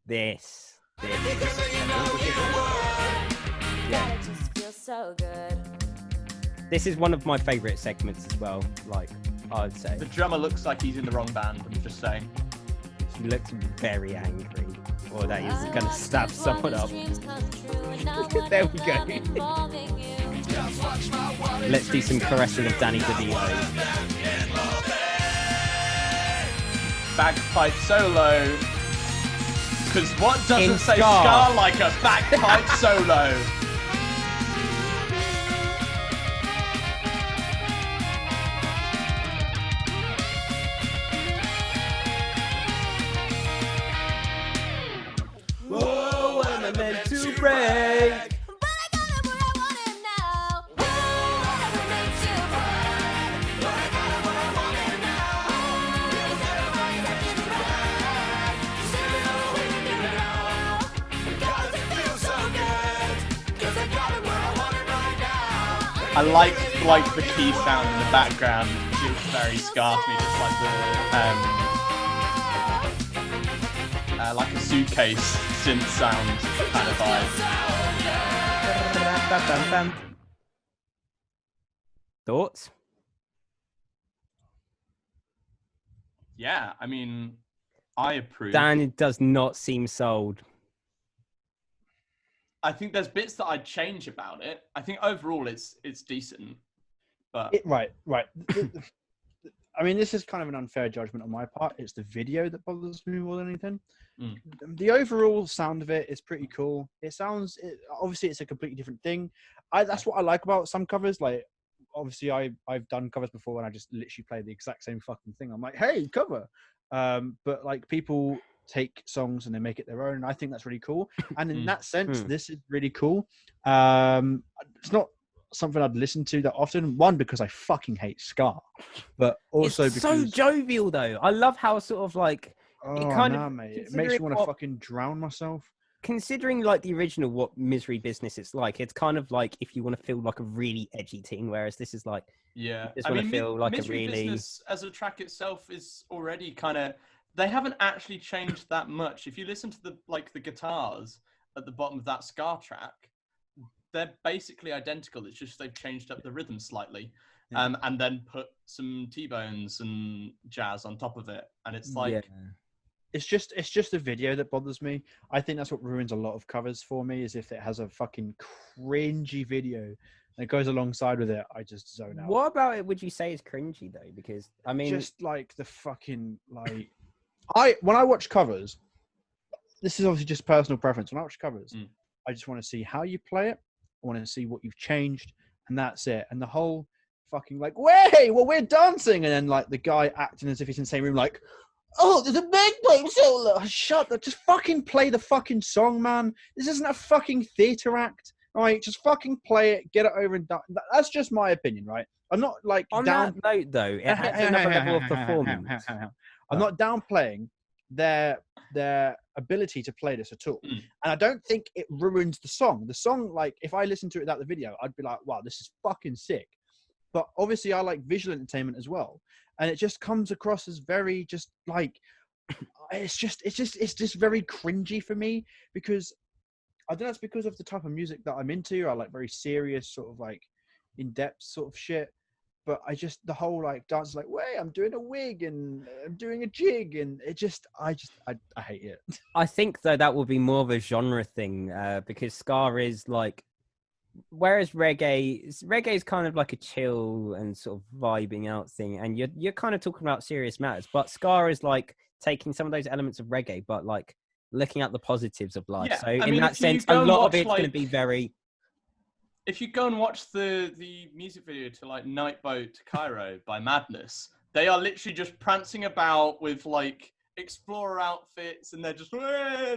This. Yeah. So good. This is one of my favourite segments as well, like, I would say. The drummer looks like he's in the wrong band, I'm just saying. He looks very angry. Or that he's going to stab someone up. There we go. Let's do some caressing of Danny DeVito. Bagpipe solo. Because what doesn't In say ska. ska like a bagpipe solo? Whoa, am I meant to break? I like the key sound in the background. It's very ska to me, just like a suitcase synth sound kind of vibe. Thoughts? Yeah, I mean, I approve. Dan does not seem sold. I think there's bits that I'd change about it. I think overall it's decent, but Right. I mean, this is kind of an unfair judgment on my part. It's the video that bothers me more than anything. The overall sound of it is pretty cool. Obviously, it's a completely different thing. That's what I like about some covers. Like, obviously, I've done covers before and I just literally play the exact same fucking thing. I'm like, hey, cover. But like people take songs and they make it their own, and I think that's really cool. And in that sense, this is really cool. It's not something I'd listen to that often. One, because I fucking hate ska, but also it's because so jovial though. I love how sort of like mate, it makes me want to fucking drown myself. considering like the original, what Misery Business it's like, it's kind of like if you want to feel like a really edgy teen, whereas this is like, Yeah, just want to feel like a Misery really. Business as a track itself is already kind of. They haven't actually changed that much. If you listen to the guitars at the bottom of that Scar track, they're basically identical. It's just they've changed up the rhythm slightly, and then put some T-bones and jazz on top of it, and it's like. Yeah. It's just the video that bothers me. I think that's what ruins a lot of covers for me, is if it has a fucking cringy video and it goes alongside with it, I just zone out. What about it would you say is cringy though? Because I mean, just like the fucking like when I watch covers, this is obviously just personal preference. When I watch covers, I just want to see how you play it. I want to see what you've changed, and that's it. And the whole fucking like, wait, well, we're dancing, and then like the guy acting as if he's in the same room, like, oh, there's a bagpipe solo. Shut up. Just fucking play the fucking song, man. This isn't a fucking theatre act. All right, just fucking play it, get it over and done. That's just my opinion, right? I'm not like on down. that note, though, it has another level of performance. I'm not downplaying their ability to play this at all, and I don't think it ruins the song. The song, like, if I listened to it without the video, I'd be like, wow, this is fucking sick. But obviously, I like visual entertainment as well. And it just comes across as very just like it's just very cringy for me, because I don't know, it's because of the type of music that I'm into. I like very serious, sort of like in-depth sort of shit. But the whole like dance, like, wait, I'm doing a wig and I'm doing a jig, and I hate it. I think though that will be more of a genre thing, because ska is like. Whereas reggae is kind of like a chill and sort of vibing out thing, and you're kind of talking about serious matters. But ska is like taking some of those elements of reggae, but like looking at the positives of life. Yeah, so in that sense, a lot of it's going to be very. If you go and watch the music video to like Night Boat to Cairo by Madness, they are literally just prancing about with like explorer outfits, and they're just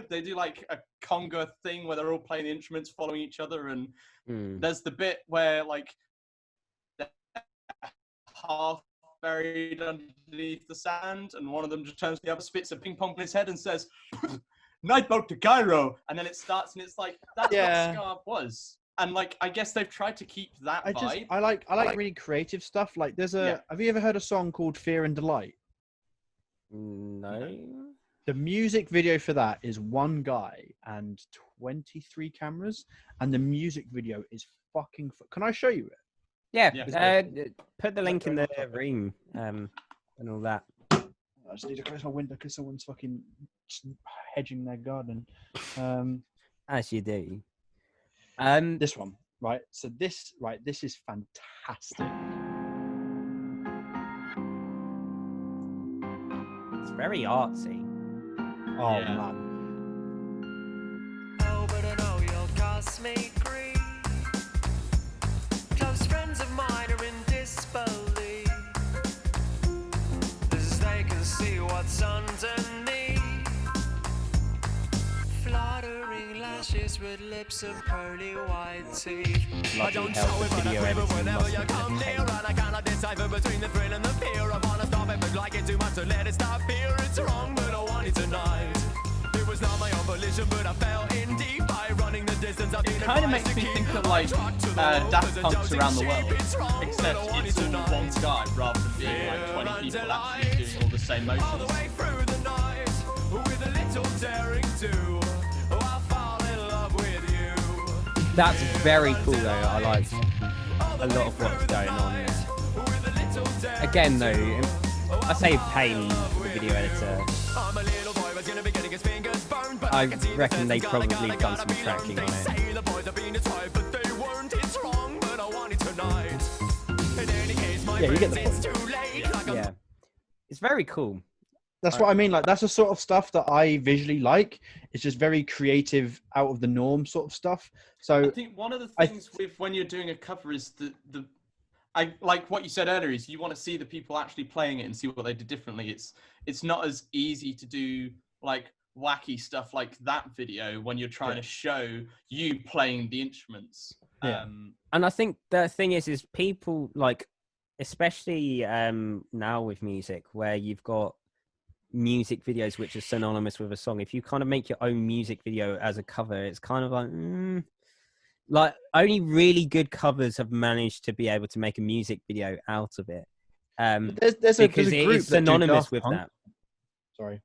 they do like a conga thing where they're all playing the instruments following each other, and there's the bit where like they're half buried underneath the sand, and one of them just turns to the other, spits a ping pong in his head and says Night Boat to Cairo, and then it starts, and it's like that's what ska was. And like, I guess they've tried to keep that vibe. I like really creative stuff. Like there's have you ever heard a song called Fear and Delight? No. The music video for that is one guy and 23 cameras, and the music video is fucking. Can I show you it? Yeah. Put the link in the room and all that. I just need to close my window because someone's fucking hedging their garden. As you do. This one, right? So this is fantastic. It's very artsy. Oh Yeah. man. Oh, but I know you'll cause me grief. Close friends of mine are in disbelief, as they can see what's underneath. Fluttering lashes with lips of pearly white teeth. I don't show it, but I quiver whenever you come near, and I cannot decipher between the thrill and the fear. I wanna stop it, but like it too much to let it stop here. It's wrong, but I want it tonight. It was not my own volition, but I fell in deep by running the distance. It kind of makes me think of like Daft Punk's Around the World, except it's all one guy rather than being like 20 people actually doing all the same motions. All the way through the night, with a little daring do, I'll fall in love with you. That's very cool though. I like a lot of what's going on there. Again though, I say Payne, the video editor. I reckon they probably done some tracking on it. Yeah, you get the point. Yeah, it's very cool. That's what I mean. Like that's the sort of stuff that I visually like. It's just very creative, out of the norm sort of stuff. So I think one of the things with when you're doing a cover is I like what you said earlier is you want to see the people actually playing it and see what they did differently. It's not as easy to do like wacky stuff like that video when you're trying to show you playing the instruments. Yeah. And I think the thing is people like, especially now with music, where you've got music videos which are synonymous with a song. If you kind of make your own music video as a cover, it's kind of like only really good covers have managed to be able to make a music video out of it. There's a because it group is that do synonymous Daft with Punk. that.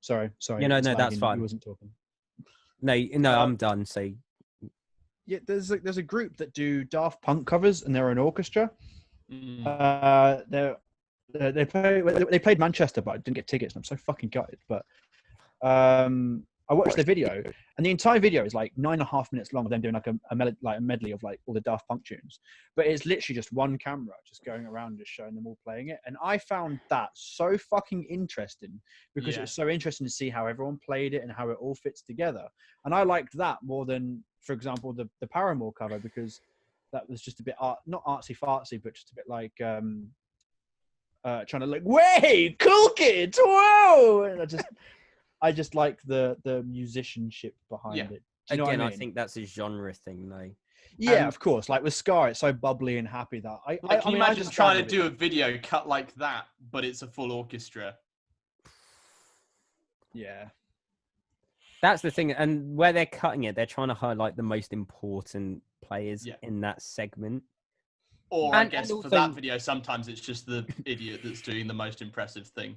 Sorry. Yeah, no, It's that's lagging. fine. He wasn't talking. No, I'm done. So Yeah, there's a group that do Daft Punk covers, and they're an orchestra. They played Manchester, but I didn't get tickets, and I'm so fucking gutted. But I watched the video, and the entire video is like 9.5 minutes long of them doing like a medley of like all the Daft Punk tunes. But it's literally just one camera just going around, just showing them all playing it. And I found that so fucking interesting because it was so interesting to see how everyone played it and how it all fits together. And I liked that more than, for example, the Paramore cover, because that was just a bit not artsy fartsy, but just a bit like trying to like, way cool kids, whoa! And I just like the musicianship behind it. Do you know what I mean? I think that's a genre thing, though. Yeah, of course. Like with Scar, it's so bubbly and happy that can you imagine trying to do a video cut like that, but it's a full orchestra? Yeah. That's the thing, and where they're cutting it, they're trying to highlight the most important players in that segment. Or I guess for that video, sometimes it's just the idiot that's doing the most impressive thing.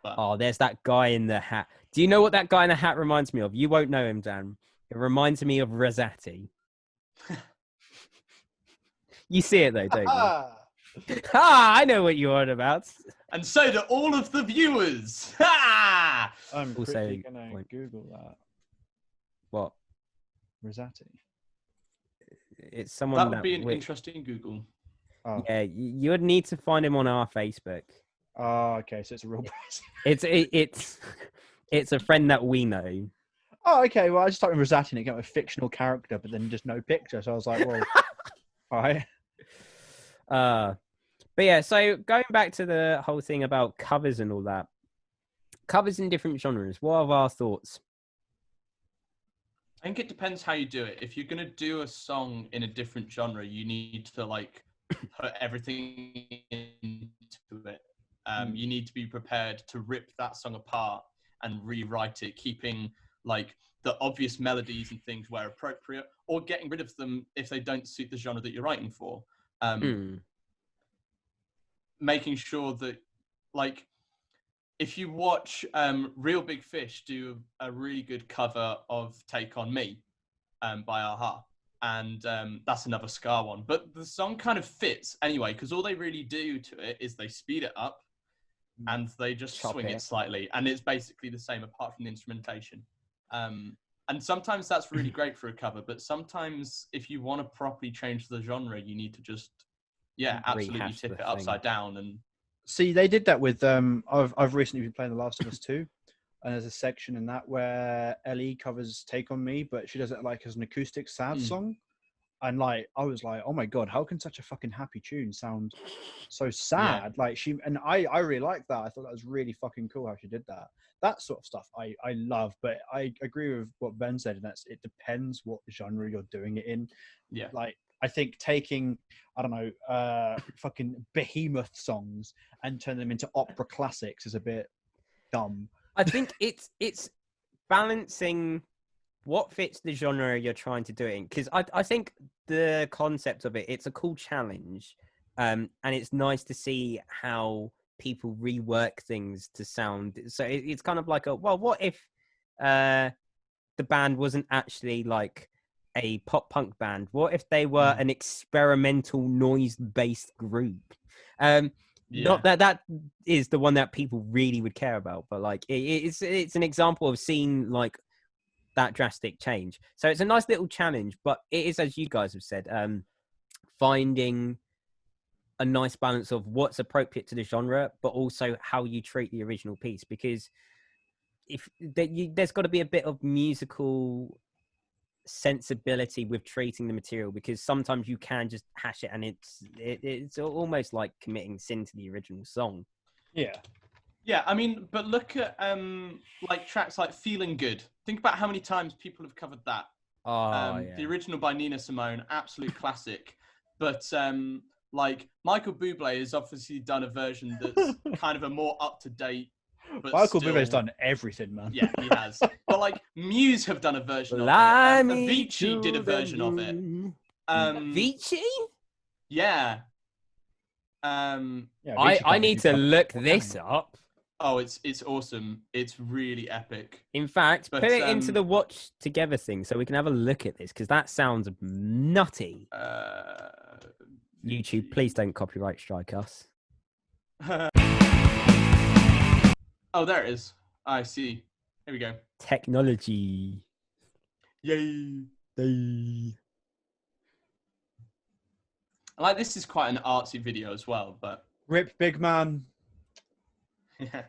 But... Oh, there's that guy in the hat. Do you know what that guy in the hat reminds me of? You won't know him, Dan. It reminds me of Rosati. You see it though, don't you? I know what you're on about. And so do all of the viewers. Ha! I'm Also, quickly gonna Google that. What? Rosati. It's someone that would be an interesting Google. Oh. Yeah, you would need to find him on our Facebook. Oh, okay, so it's a real person. It's a friend that we know. Oh, okay. Well, I just typed in Rosati and it got a fictional character, but then just no picture. So I was like, well, all right. But yeah, so going back to the whole thing about covers and all that, covers in different genres. What are our thoughts? I think it depends how you do it. If you're gonna do a song in a different genre, you need to like put everything into it. You need to be prepared to rip that song apart and rewrite it, keeping like the obvious melodies and things where appropriate, or getting rid of them if they don't suit the genre that you're writing for. Making sure that, like, if you watch Real Big Fish do a really good cover of Take On Me by Aha, and that's another Scar one, but the song kind of fits anyway, because all they really do to it is they speed it up and they just swing it slightly, and it's basically the same apart from the instrumentation. And sometimes that's really great for a cover, but sometimes if you want to properly change the genre, you need to just absolutely tip it upside down. And see, they did that with I've recently been playing The Last of Us 2, and there's a section in that where Ellie covers Take On Me, but she does it like as an acoustic sad song. And like, I was like, oh my God, how can such a fucking happy tune sound so sad? Like I really liked that. I thought that was really fucking cool how she did that. That sort of stuff I love, but I agree with what Ben said, and it depends what genre you're doing it in. Yeah. Like, I think taking, I don't know, fucking behemoth songs and turn them into opera classics is a bit dumb. I think it's balancing what fits the genre you're trying to do it in. Because I think the concept of it's a cool challenge. And it's nice to see how people rework things to sound. So it's kind of like what if the band wasn't actually like a pop punk band? What if they were an experimental noise-based group? Not that is the one that people really would care about, but like it's an example of seeing like that drastic change. So it's a nice little challenge, but it is, as you guys have said, finding a nice balance of what's appropriate to the genre, but also how you treat the original piece, because there's got to be a bit of musical sensibility with treating the material, because sometimes you can just hash it and it's almost like committing sin to the original song. Yeah, I mean, but look at like tracks like Feeling Good. Think about how many times people have covered that. The original by Nina Simone, absolute classic. But like Michael Bublé has obviously done a version that's kind of a more up-to-date but Michael still- Bubé's done everything, man. Yeah, he has. But like Muse have done a version Fly of it. me Avicii did a to the version of it. moon. Um, Avicii? yeah. Yeah, I Avicii need to look this up. Oh, it's awesome. It's really epic. In fact, But, put it into the watch together thing so we can have a look at this because that sounds nutty. YouTube, please don't copyright strike us. Oh, there it is. I see. Here we go. Technology. Yay. Yay. Like, this is quite an artsy video as well, but Rip Big Man. yeah.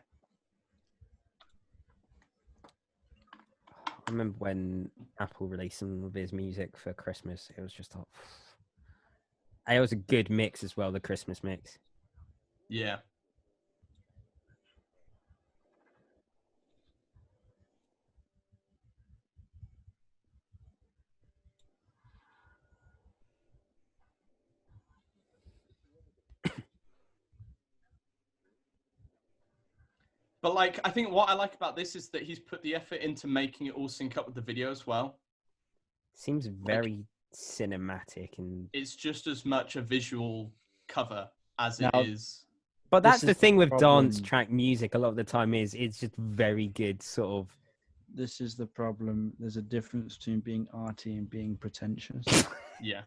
I remember when Apple released some of his music for Christmas. It was just like, it was a good mix as well, the Christmas mix. Yeah. But like, I think what I like about this is that he's put the effort into making it all sync up with the video as well. Seems very cinematic and. It's just as much a visual cover as Now- it is. But This that's the is the thing with dance problem. track music. A lot of the time is it's just very good sort of. This is the problem. There's a difference between being arty and being pretentious. Yeah.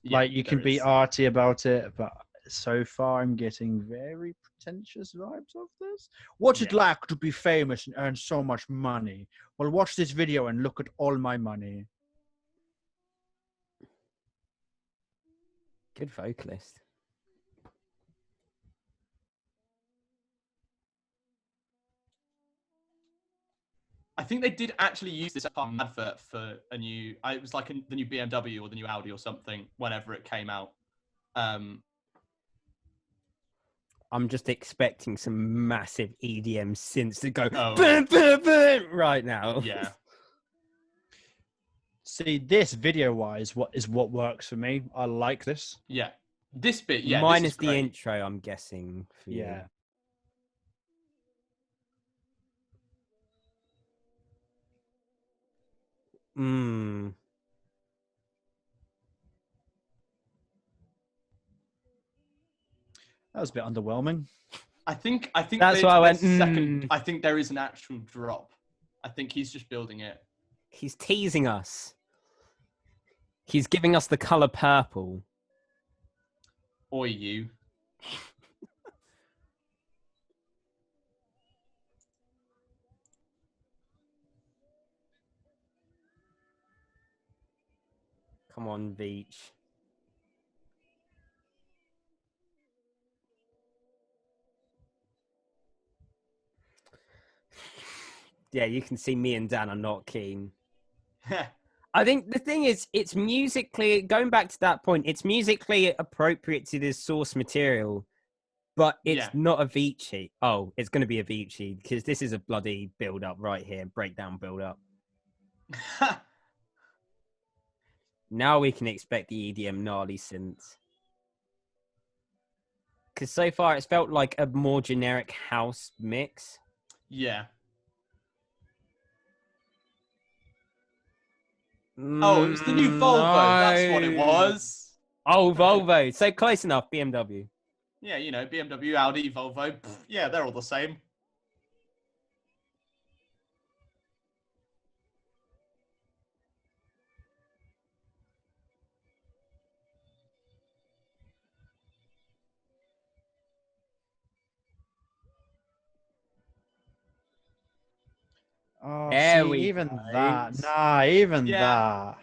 Like, you can there be is. arty about it, but so far I'm getting very pretentious vibes of this. What's it Yeah. like to be famous and earn so much money? Well, watch this video and look at all my money. Good vocalist. I think they did actually use this advert for a new. It was like the new BMW or the new Audi or something. Whenever it came out, I'm just expecting some massive EDM synths to go Oh. boom, boom, boom, right now. yeah, See, this video-wise, what works for me. I like this. yeah. This bit, yeah. Minus this is the great. intro, I'm guessing. For you. Yeah. Mm. That was a bit underwhelming. I think That's why I went, second. I think there is an actual drop. I think he's just building it. He's teasing us. He's giving us the color purple. Oi, you. Come on, Beach. Yeah, you can see me and Dan are not keen. I think the thing is, it's musically, going back to that point, it's musically appropriate to this source material, but it's Yeah. not Avicii. Oh, it's going to be Avicii because this is a bloody build-up right here, breakdown build-up. Now we can expect the EDM gnarly synths. Because so far it's felt like a more generic house mix. yeah. Oh, it was the new Volvo. That's what it No. was. Oh, Volvo. So close enough, BMW. Yeah, you know, BMW, Audi, Volvo. Pff, yeah, they're all the same. Oh, There see, we even go. that. Nah, even Yeah. that.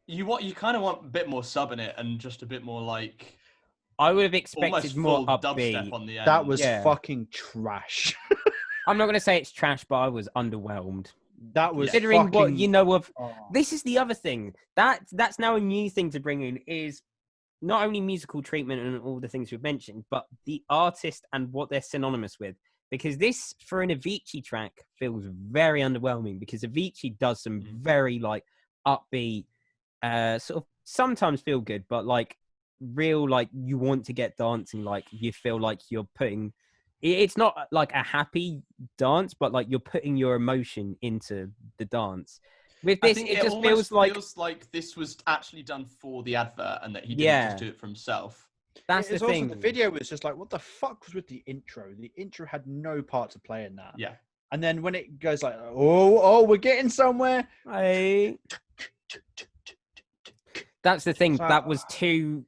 You kind of want a bit more sub in it and just a bit more like I would have almost expected more full dubstep upbeat. on the end. That was Yeah. fucking trash. I'm not going to say it's trash, but I was underwhelmed. That was Considering fucking... what you know of, Oh. this is the other thing. That's now a new thing to bring in is not only musical treatment and all the things we've mentioned, but the artist and what they're synonymous with. Because this, for an Avicii track, feels very underwhelming because Avicii does some very like upbeat, sort of sometimes feel good, but like real, like you want to get dancing, like you feel like you're putting it's not like a happy dance, but like you're putting your emotion into the dance. With I this, think it just almost feels like this was actually done for the advert and that he didn't Yeah. just do it for himself. that's the It's also thing. the video was just like, what the fuck was with the intro? The intro had no part to play in that. Yeah. And then when it goes like, oh, we're getting somewhere. Hey. That's the thing. So- That was too,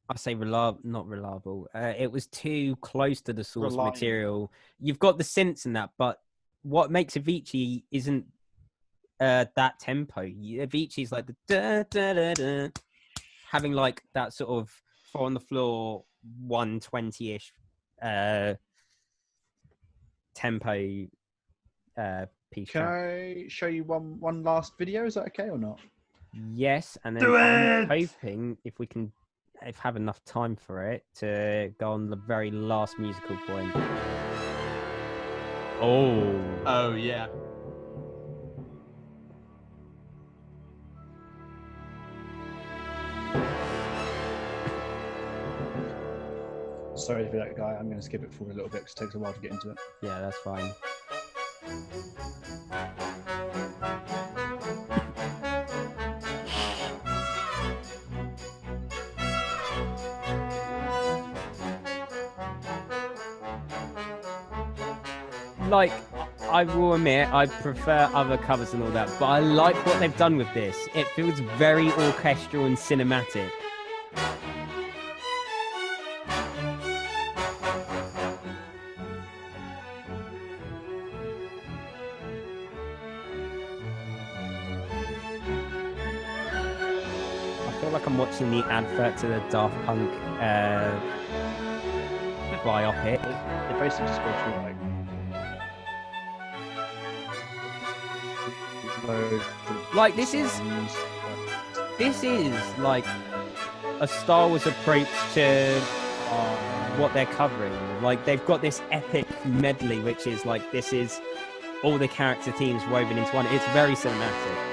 I say not reliable. It was too close to the source Reliant. material. You've got the synths in that, but what makes Avicii isn't that tempo. Avicii's like the da da da da, having like that sort of 4 on the floor 120-ish tempo piece. Can track. I show you one last video? Is that okay or not? Yes, and then I'm hoping if we can have enough time for it to go on the very last musical point. Oh yeah. Sorry for that guy. I'm going to skip it forward a little bit because it takes a while to get into it. Yeah, that's fine. Like, I will admit, I prefer other covers and all that, but I like what they've done with this. It feels very orchestral and cinematic. I feel like I'm watching the advert to the Daft Punk biopic. They basically just go through like loads of Like, this is songs. like a Star Wars approach to what they're covering. Like, they've got this epic medley, which is like, this is all the character themes woven into one. It's very cinematic.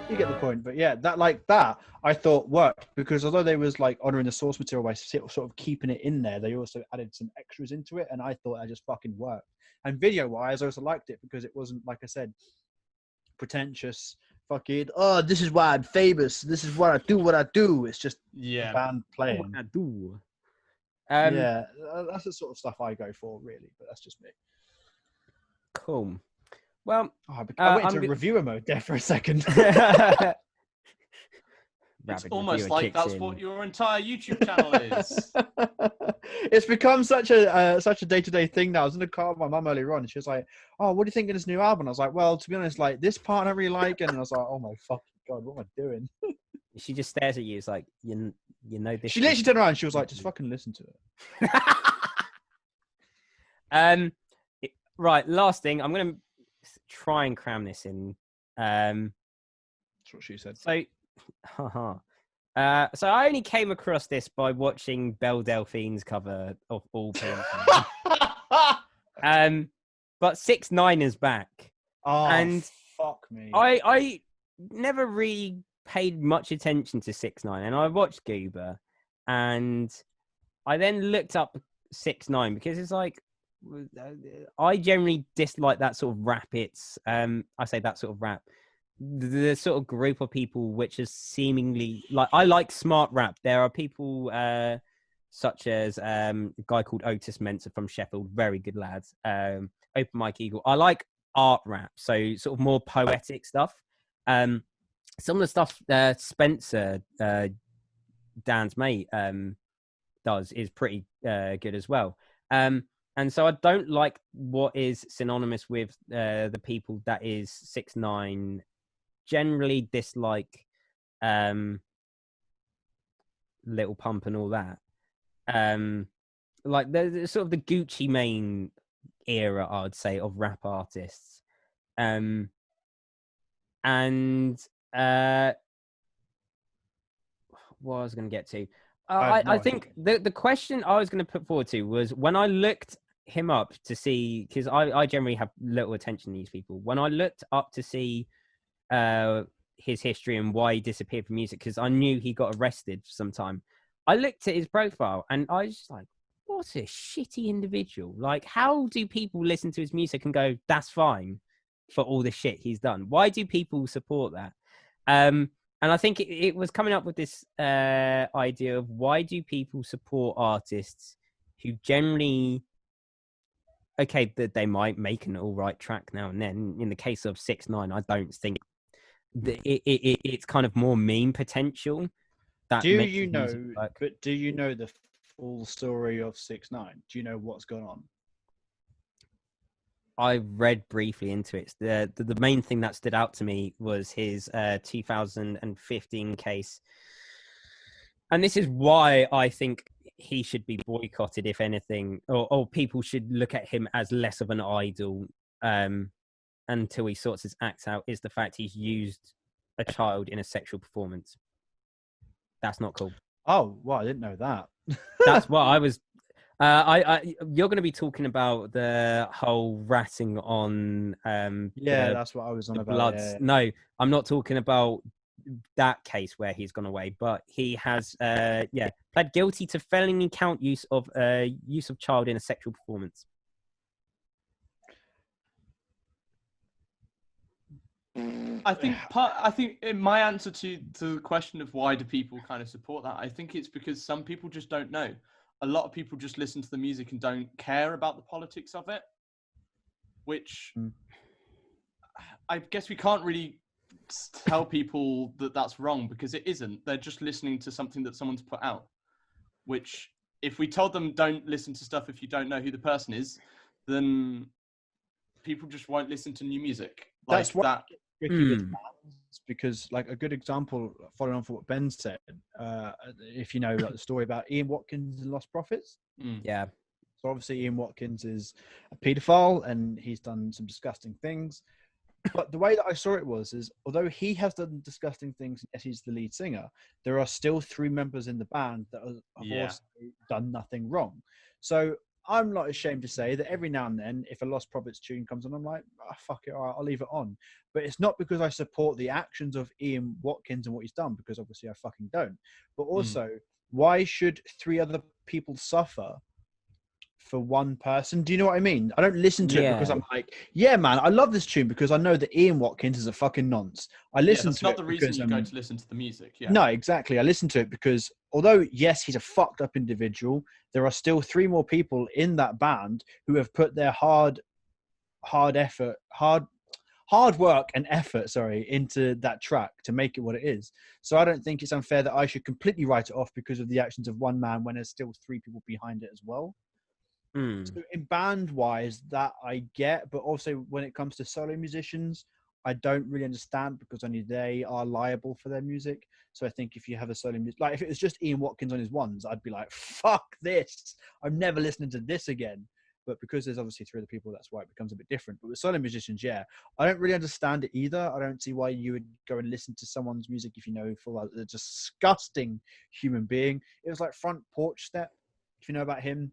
You get the point, but yeah, that I thought worked because although they was like honoring the source material by sort of keeping it in there, they also added some extras into it, and I thought that just fucking worked. And video-wise, I also liked it because it wasn't, like I said, pretentious. Fucking, oh, this is why I'm famous. This is what I do. It's just Yeah. band playing. I do. Yeah, that's the sort of stuff I go for, really. But that's just me. Cool. Well, Oh, I went I'm into reviewer mode there for a second. It's Rabbit almost Reviewer like kicks that's in. what your entire YouTube channel is. It's become such a day-to-day thing now. I was in the car with my mum earlier on, and she was like, "Oh, what do you think of this new album?" I was like, "Well, to be honest, like this part I really like," and I was like, "Oh my fucking god, what am I doing?" She just stares at you. It's like, you know this. She literally turned around and she was like, "Just fucking listen to it." Right, last thing. I'm gonna try and cram this in. That's what she said. So I only came across this by watching Belle Delphine's cover of all people. But 6ix9ine is back. Oh, And fuck me. I never really paid much attention to 6ix9ine, and I watched Goober, and I then looked up 6ix9ine because it's like, I generally dislike that sort of rap. It's I say that sort of rap, the sort of group of people which is seemingly like, I like smart rap. There are people such as a guy called Otis Mensah from Sheffield, very good lads. Open Mike Eagle. I like art rap, so sort of more poetic stuff. Some of the stuff Spencer, Dan's mate, does is pretty good as well. And so I don't like what is synonymous with the people that is 6ix9ine. Generally dislike Little Pump and all that. Like the sort of the Gucci Mane era, I'd say, of rap artists. And what I was going to get to, I think the question I was going to put forward to was, when I looked him up to see, because I generally have little attention to these people. When I looked up to see his history and why he disappeared from music, because I knew he got arrested for some time, I looked at his profile and I was just like, what a shitty individual. Like, how do people listen to his music and go, that's fine, for all the shit he's done? Why do people support that? And I think it was coming up with this idea of, why do people support artists who generally, okay, that they might make an all right track now and then. In the case of 6ix9ine, I don't think that it's kind of more meme potential. That Do makes you his know? music work. But do you know the full story of 6ix9ine? Do you know what's gone on? I read briefly into it. The main thing that stood out to me was his 2015 case. And this is why I think he should be boycotted, if anything, or people should look at him as less of an idol until he sorts his act out, is the fact he's used a child in a sexual performance. That's not cool. Oh, well, I didn't know that. That's what I was... you're going to be talking about the whole ratting on... that's what I was on the about. Bloods. Yeah. No, I'm not talking about that case where he's gone away, but he has pled guilty to felony count use of child in a sexual performance. I think in my answer to the question of why do people kind of support that, I think it's because some people just don't know. A lot of people just listen to the music and don't care about the politics of it, which I guess we can't really tell people that that's wrong, because it isn't. They're just listening to something that someone's put out, which if we told them don't listen to stuff if you don't know who the person is, then people just won't listen to new music. Like That's what that. Tricky with bands, because like a good example, following on from what Ben said, if you know like the story about Ian Watkins and Lost Prophets. Yeah. So obviously Ian Watkins is a paedophile and he's done some disgusting things. But the way that I saw it is although he has done disgusting things, yes, he's the lead singer, there are still 3 members in the band that have also done nothing wrong. So I'm not ashamed to say that every now and then, if a Lost Prophets tune comes on, I'm like, fuck it, all right, I'll leave it on. But it's not because I support the actions of Ian Watkins and what he's done, because obviously I fucking don't. But also, why should 3 other people suffer for one person? Do you know what I mean? I don't listen to it because I'm like, yeah, man, I love this tune because I know that Ian Watkins is a fucking nonce. I listen to it. That's not the reason because, you go to listen to the music. Yeah. No, exactly. I listen to it because although, yes, he's a fucked up individual, there are still 3 more people in that band who have put their hard work and effort, into that track to make it what it is. So I don't think it's unfair that I should completely write it off because of the actions of one man when there's still 3 people behind it as well. So in band wise, that I get, but also when it comes to solo musicians, I don't really understand because only they are liable for their music. So I think if you have a solo music, like if it was just Ian Watkins on his ones, I'd be like, fuck this, I'm never listening to this again. But because there's obviously 3 other people, that's why it becomes a bit different. But with solo musicians, I don't really understand it either. I don't see why you would go and listen to someone's music if you know full out a disgusting human being. It was like Front Porch Step, if you know about him.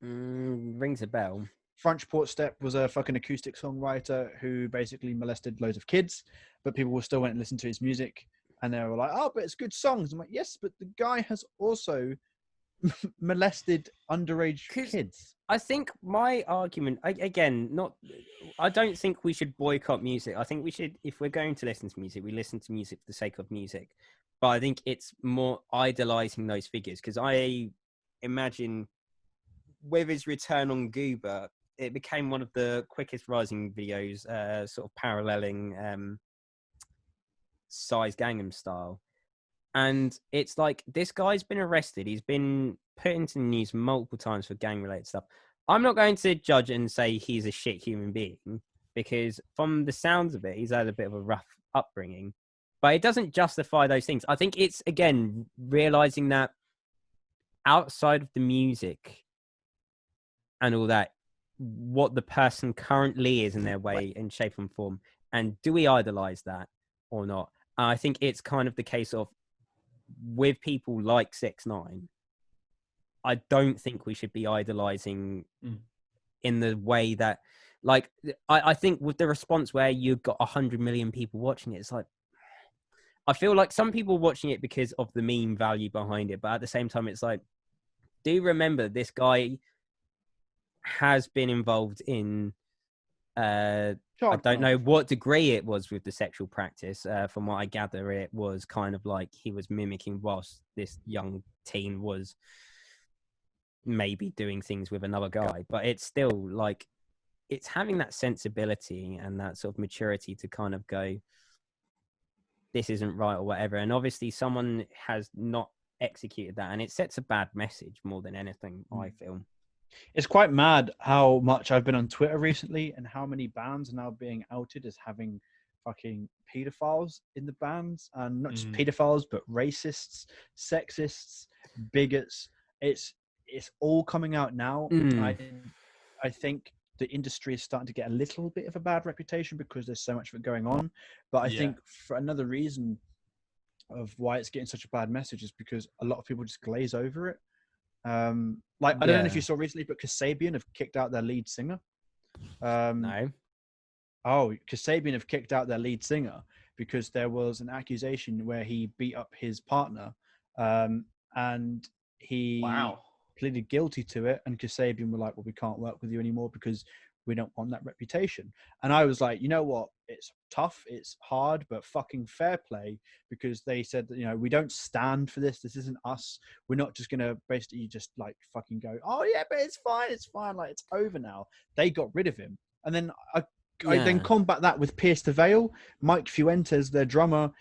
Rings a bell. Front Porch Step was a fucking acoustic songwriter who basically molested loads of kids, but people still went and listened to his music, and they were like, "Oh, but it's good songs." I'm like, "Yes, but the guy has also molested underage kids." I think my argument, again, I don't think we should boycott music. I think we should, if we're going to listen to music, we listen to music for the sake of music. But I think it's more idolizing those figures, because I imagine with his return on Goober, it became one of the quickest rising videos, sort of paralleling Psy's Gangnam Style. And it's like, this guy's been arrested. He's been put into the news multiple times for gang-related stuff. I'm not going to judge and say he's a shit human being, because from the sounds of it, he's had a bit of a rough upbringing. But it doesn't justify those things. I think it's, again, realizing that outside of the music and all that, what the person currently is in their way and shape and form, and do we idolize that or not? I think it's kind of the case of, with people like 6ix9ine, I don't think we should be idolizing in the way that, like, I think with the response where you've got 100 million people watching it, it's like, I feel like some people watching it because of the meme value behind it, but at the same time, it's like, do remember this guy has been involved in, I don't know what degree it was with the sexual practice. From what I gather, it was kind of like he was mimicking whilst this young teen was maybe doing things with another guy, but it's still like, it's having that sensibility and that sort of maturity to kind of go, this isn't right or whatever. And obviously someone has not executed that, and it sets a bad message more than anything, I feel. It's quite mad how much I've been on Twitter recently and how many bands are now being outed as having fucking pedophiles in the bands, and not just pedophiles, but racists, sexists, bigots. It's all coming out now. I think the industry is starting to get a little bit of a bad reputation because there's so much of it going on. But I think for another reason of why it's getting such a bad message is because a lot of people just glaze over it. Like, I don't know if you saw recently, but Kasabian have kicked out their lead singer. No. Oh, Kasabian have kicked out their lead singer because there was an accusation where he beat up his partner, and he pleaded guilty to it. And Kasabian were like, well, we can't work with you anymore because we don't want that reputation. And I was like, you know what? It's tough. It's hard, but fucking fair play, because they said that, you know, we don't stand for this. This isn't us. We're not just going to basically just like fucking go, oh yeah, but it's fine. It's fine. Like, it's over now. They got rid of him. And then I then combat that with Pierce the Veil. Mike Fuentes, their drummer,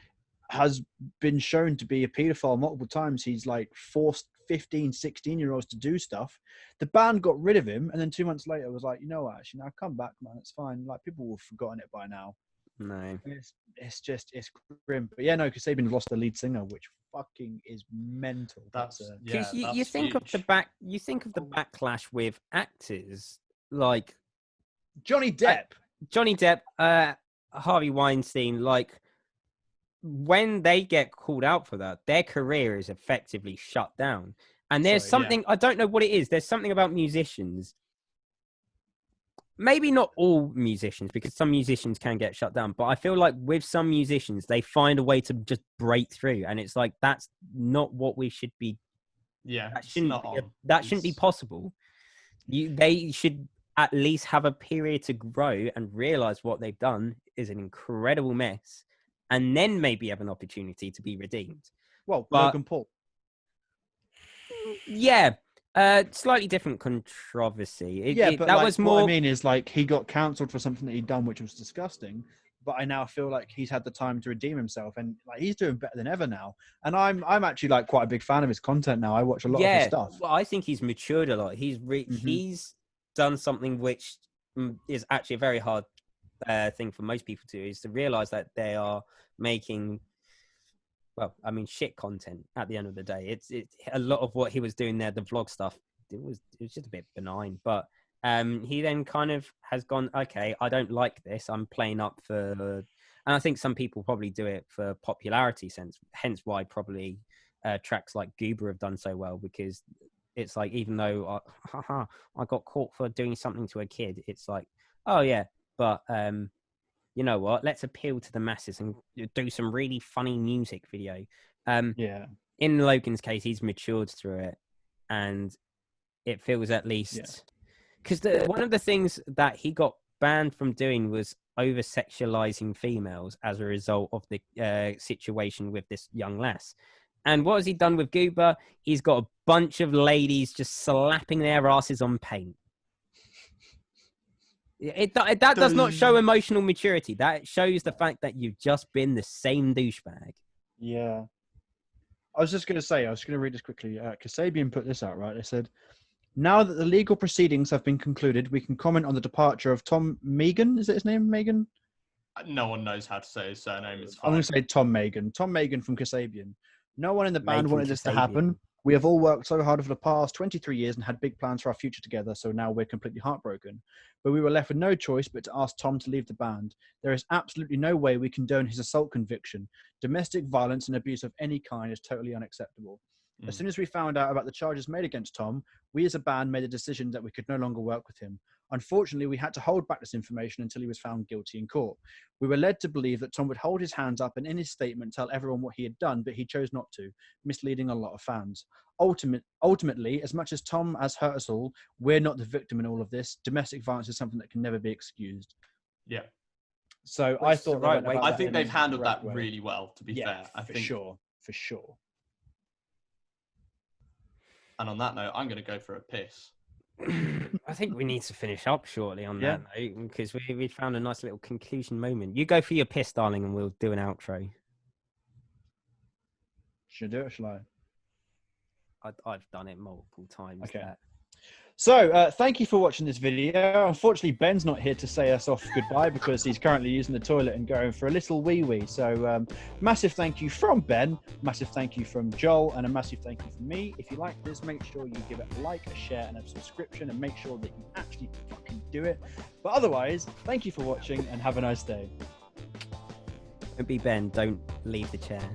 has been shown to be a paedophile multiple times. He's like forced 15, 16-year-olds to do stuff. The band got rid of him, and then 2 months later was like, you know what, actually, now come back, man, it's fine. Like, people will have forgotten it by now. No. It's grim. But yeah, no, because they've been lost their lead singer, which fucking is mental. That's you think of the backlash with actors like Johnny Depp, Harvey Weinstein, like, when they get called out for that, their career is effectively shut down. And there's something, I don't know what it is. There's something about musicians. Maybe not all musicians, because some musicians can get shut down. But I feel like with some musicians, they find a way to just break through. And it's like, that's not what we should be. Yeah. That shouldn't be possible. They should at least have a period to grow and realize what they've done is an incredible mess, and then maybe have an opportunity to be redeemed. Well, Logan Paul. Yeah, slightly different controversy. But that like, was more. What I mean is, like, he got cancelled for something that he'd done, which was disgusting. But I now feel like he's had the time to redeem himself, and like, he's doing better than ever now. And I'm actually like quite a big fan of his content now. I watch a lot of his stuff. Well, I think he's matured a lot. He's done something which is actually a very hard thing for most people to do, is to realize that they are making, well, I mean, shit content at the end of the day. It's a lot of what he was doing there, the vlog stuff, it was just a bit benign, but he then kind of has gone, okay, I don't like this, I'm playing up for, and I think some people probably do it for popularity sense, hence why probably tracks like Goober have done so well, because it's like, even though I got caught for doing something to a kid, it's like, oh yeah, but you know what? Let's appeal to the masses and do some really funny music video. In Logan's case, he's matured through it, and it feels, at least, because one of the things that he got banned from doing was over sexualizing females as a result of the situation with this young lass. And what has he done with Goober? He's got a bunch of ladies just slapping their asses on paint. That does not show emotional maturity. That shows the fact that you've just been the same douchebag. Yeah. I was going to read this quickly. Kasabian put this out, right? They said, now that the legal proceedings have been concluded, we can comment on the departure of Tom Megan. Is that his name, Megan? No one knows how to say his surname. It's fine. I'm going to say Tom Megan. Tom Megan from Kasabian. No one in the band wanted this to happen. We have all worked so hard for the past 23 years and had big plans for our future together, so now we're completely heartbroken. But we were left with no choice but to ask Tom to leave the band. There is absolutely no way we condone his assault conviction. Domestic violence and abuse of any kind is totally unacceptable. As soon as we found out about the charges made against Tom, we as a band made a decision that we could no longer work with him. Unfortunately, we had to hold back this information until he was found guilty in court. We were led to believe that Tom would hold his hands up and in his statement tell everyone what he had done, but he chose not to, misleading a lot of fans. Ultimately, as much as Tom has hurt us all, we're not the victim in all of this. Domestic violence is something that can never be excused. Yeah. So Which I is the thought right way. I think they've handled that way. really well, to be fair. I for think. sure. For sure. And on that note, I'm going to go for a piss. I think we need to finish up shortly on that note because we found a nice little conclusion moment. You go for your piss, darling, and we'll do an outro. Should I do it or shall I? I've done it multiple times. Okay. That. So, thank you for watching this video. Unfortunately, Ben's not here to say us off goodbye because he's currently using the toilet and going for a little wee-wee. So, massive thank you from Ben, massive thank you from Joel, and a massive thank you from me. If you like this, make sure you give it a like, a share, and a subscription, and make sure that you actually fucking do it. But otherwise, thank you for watching, and have a nice day. Don't be Ben. Don't leave the chair.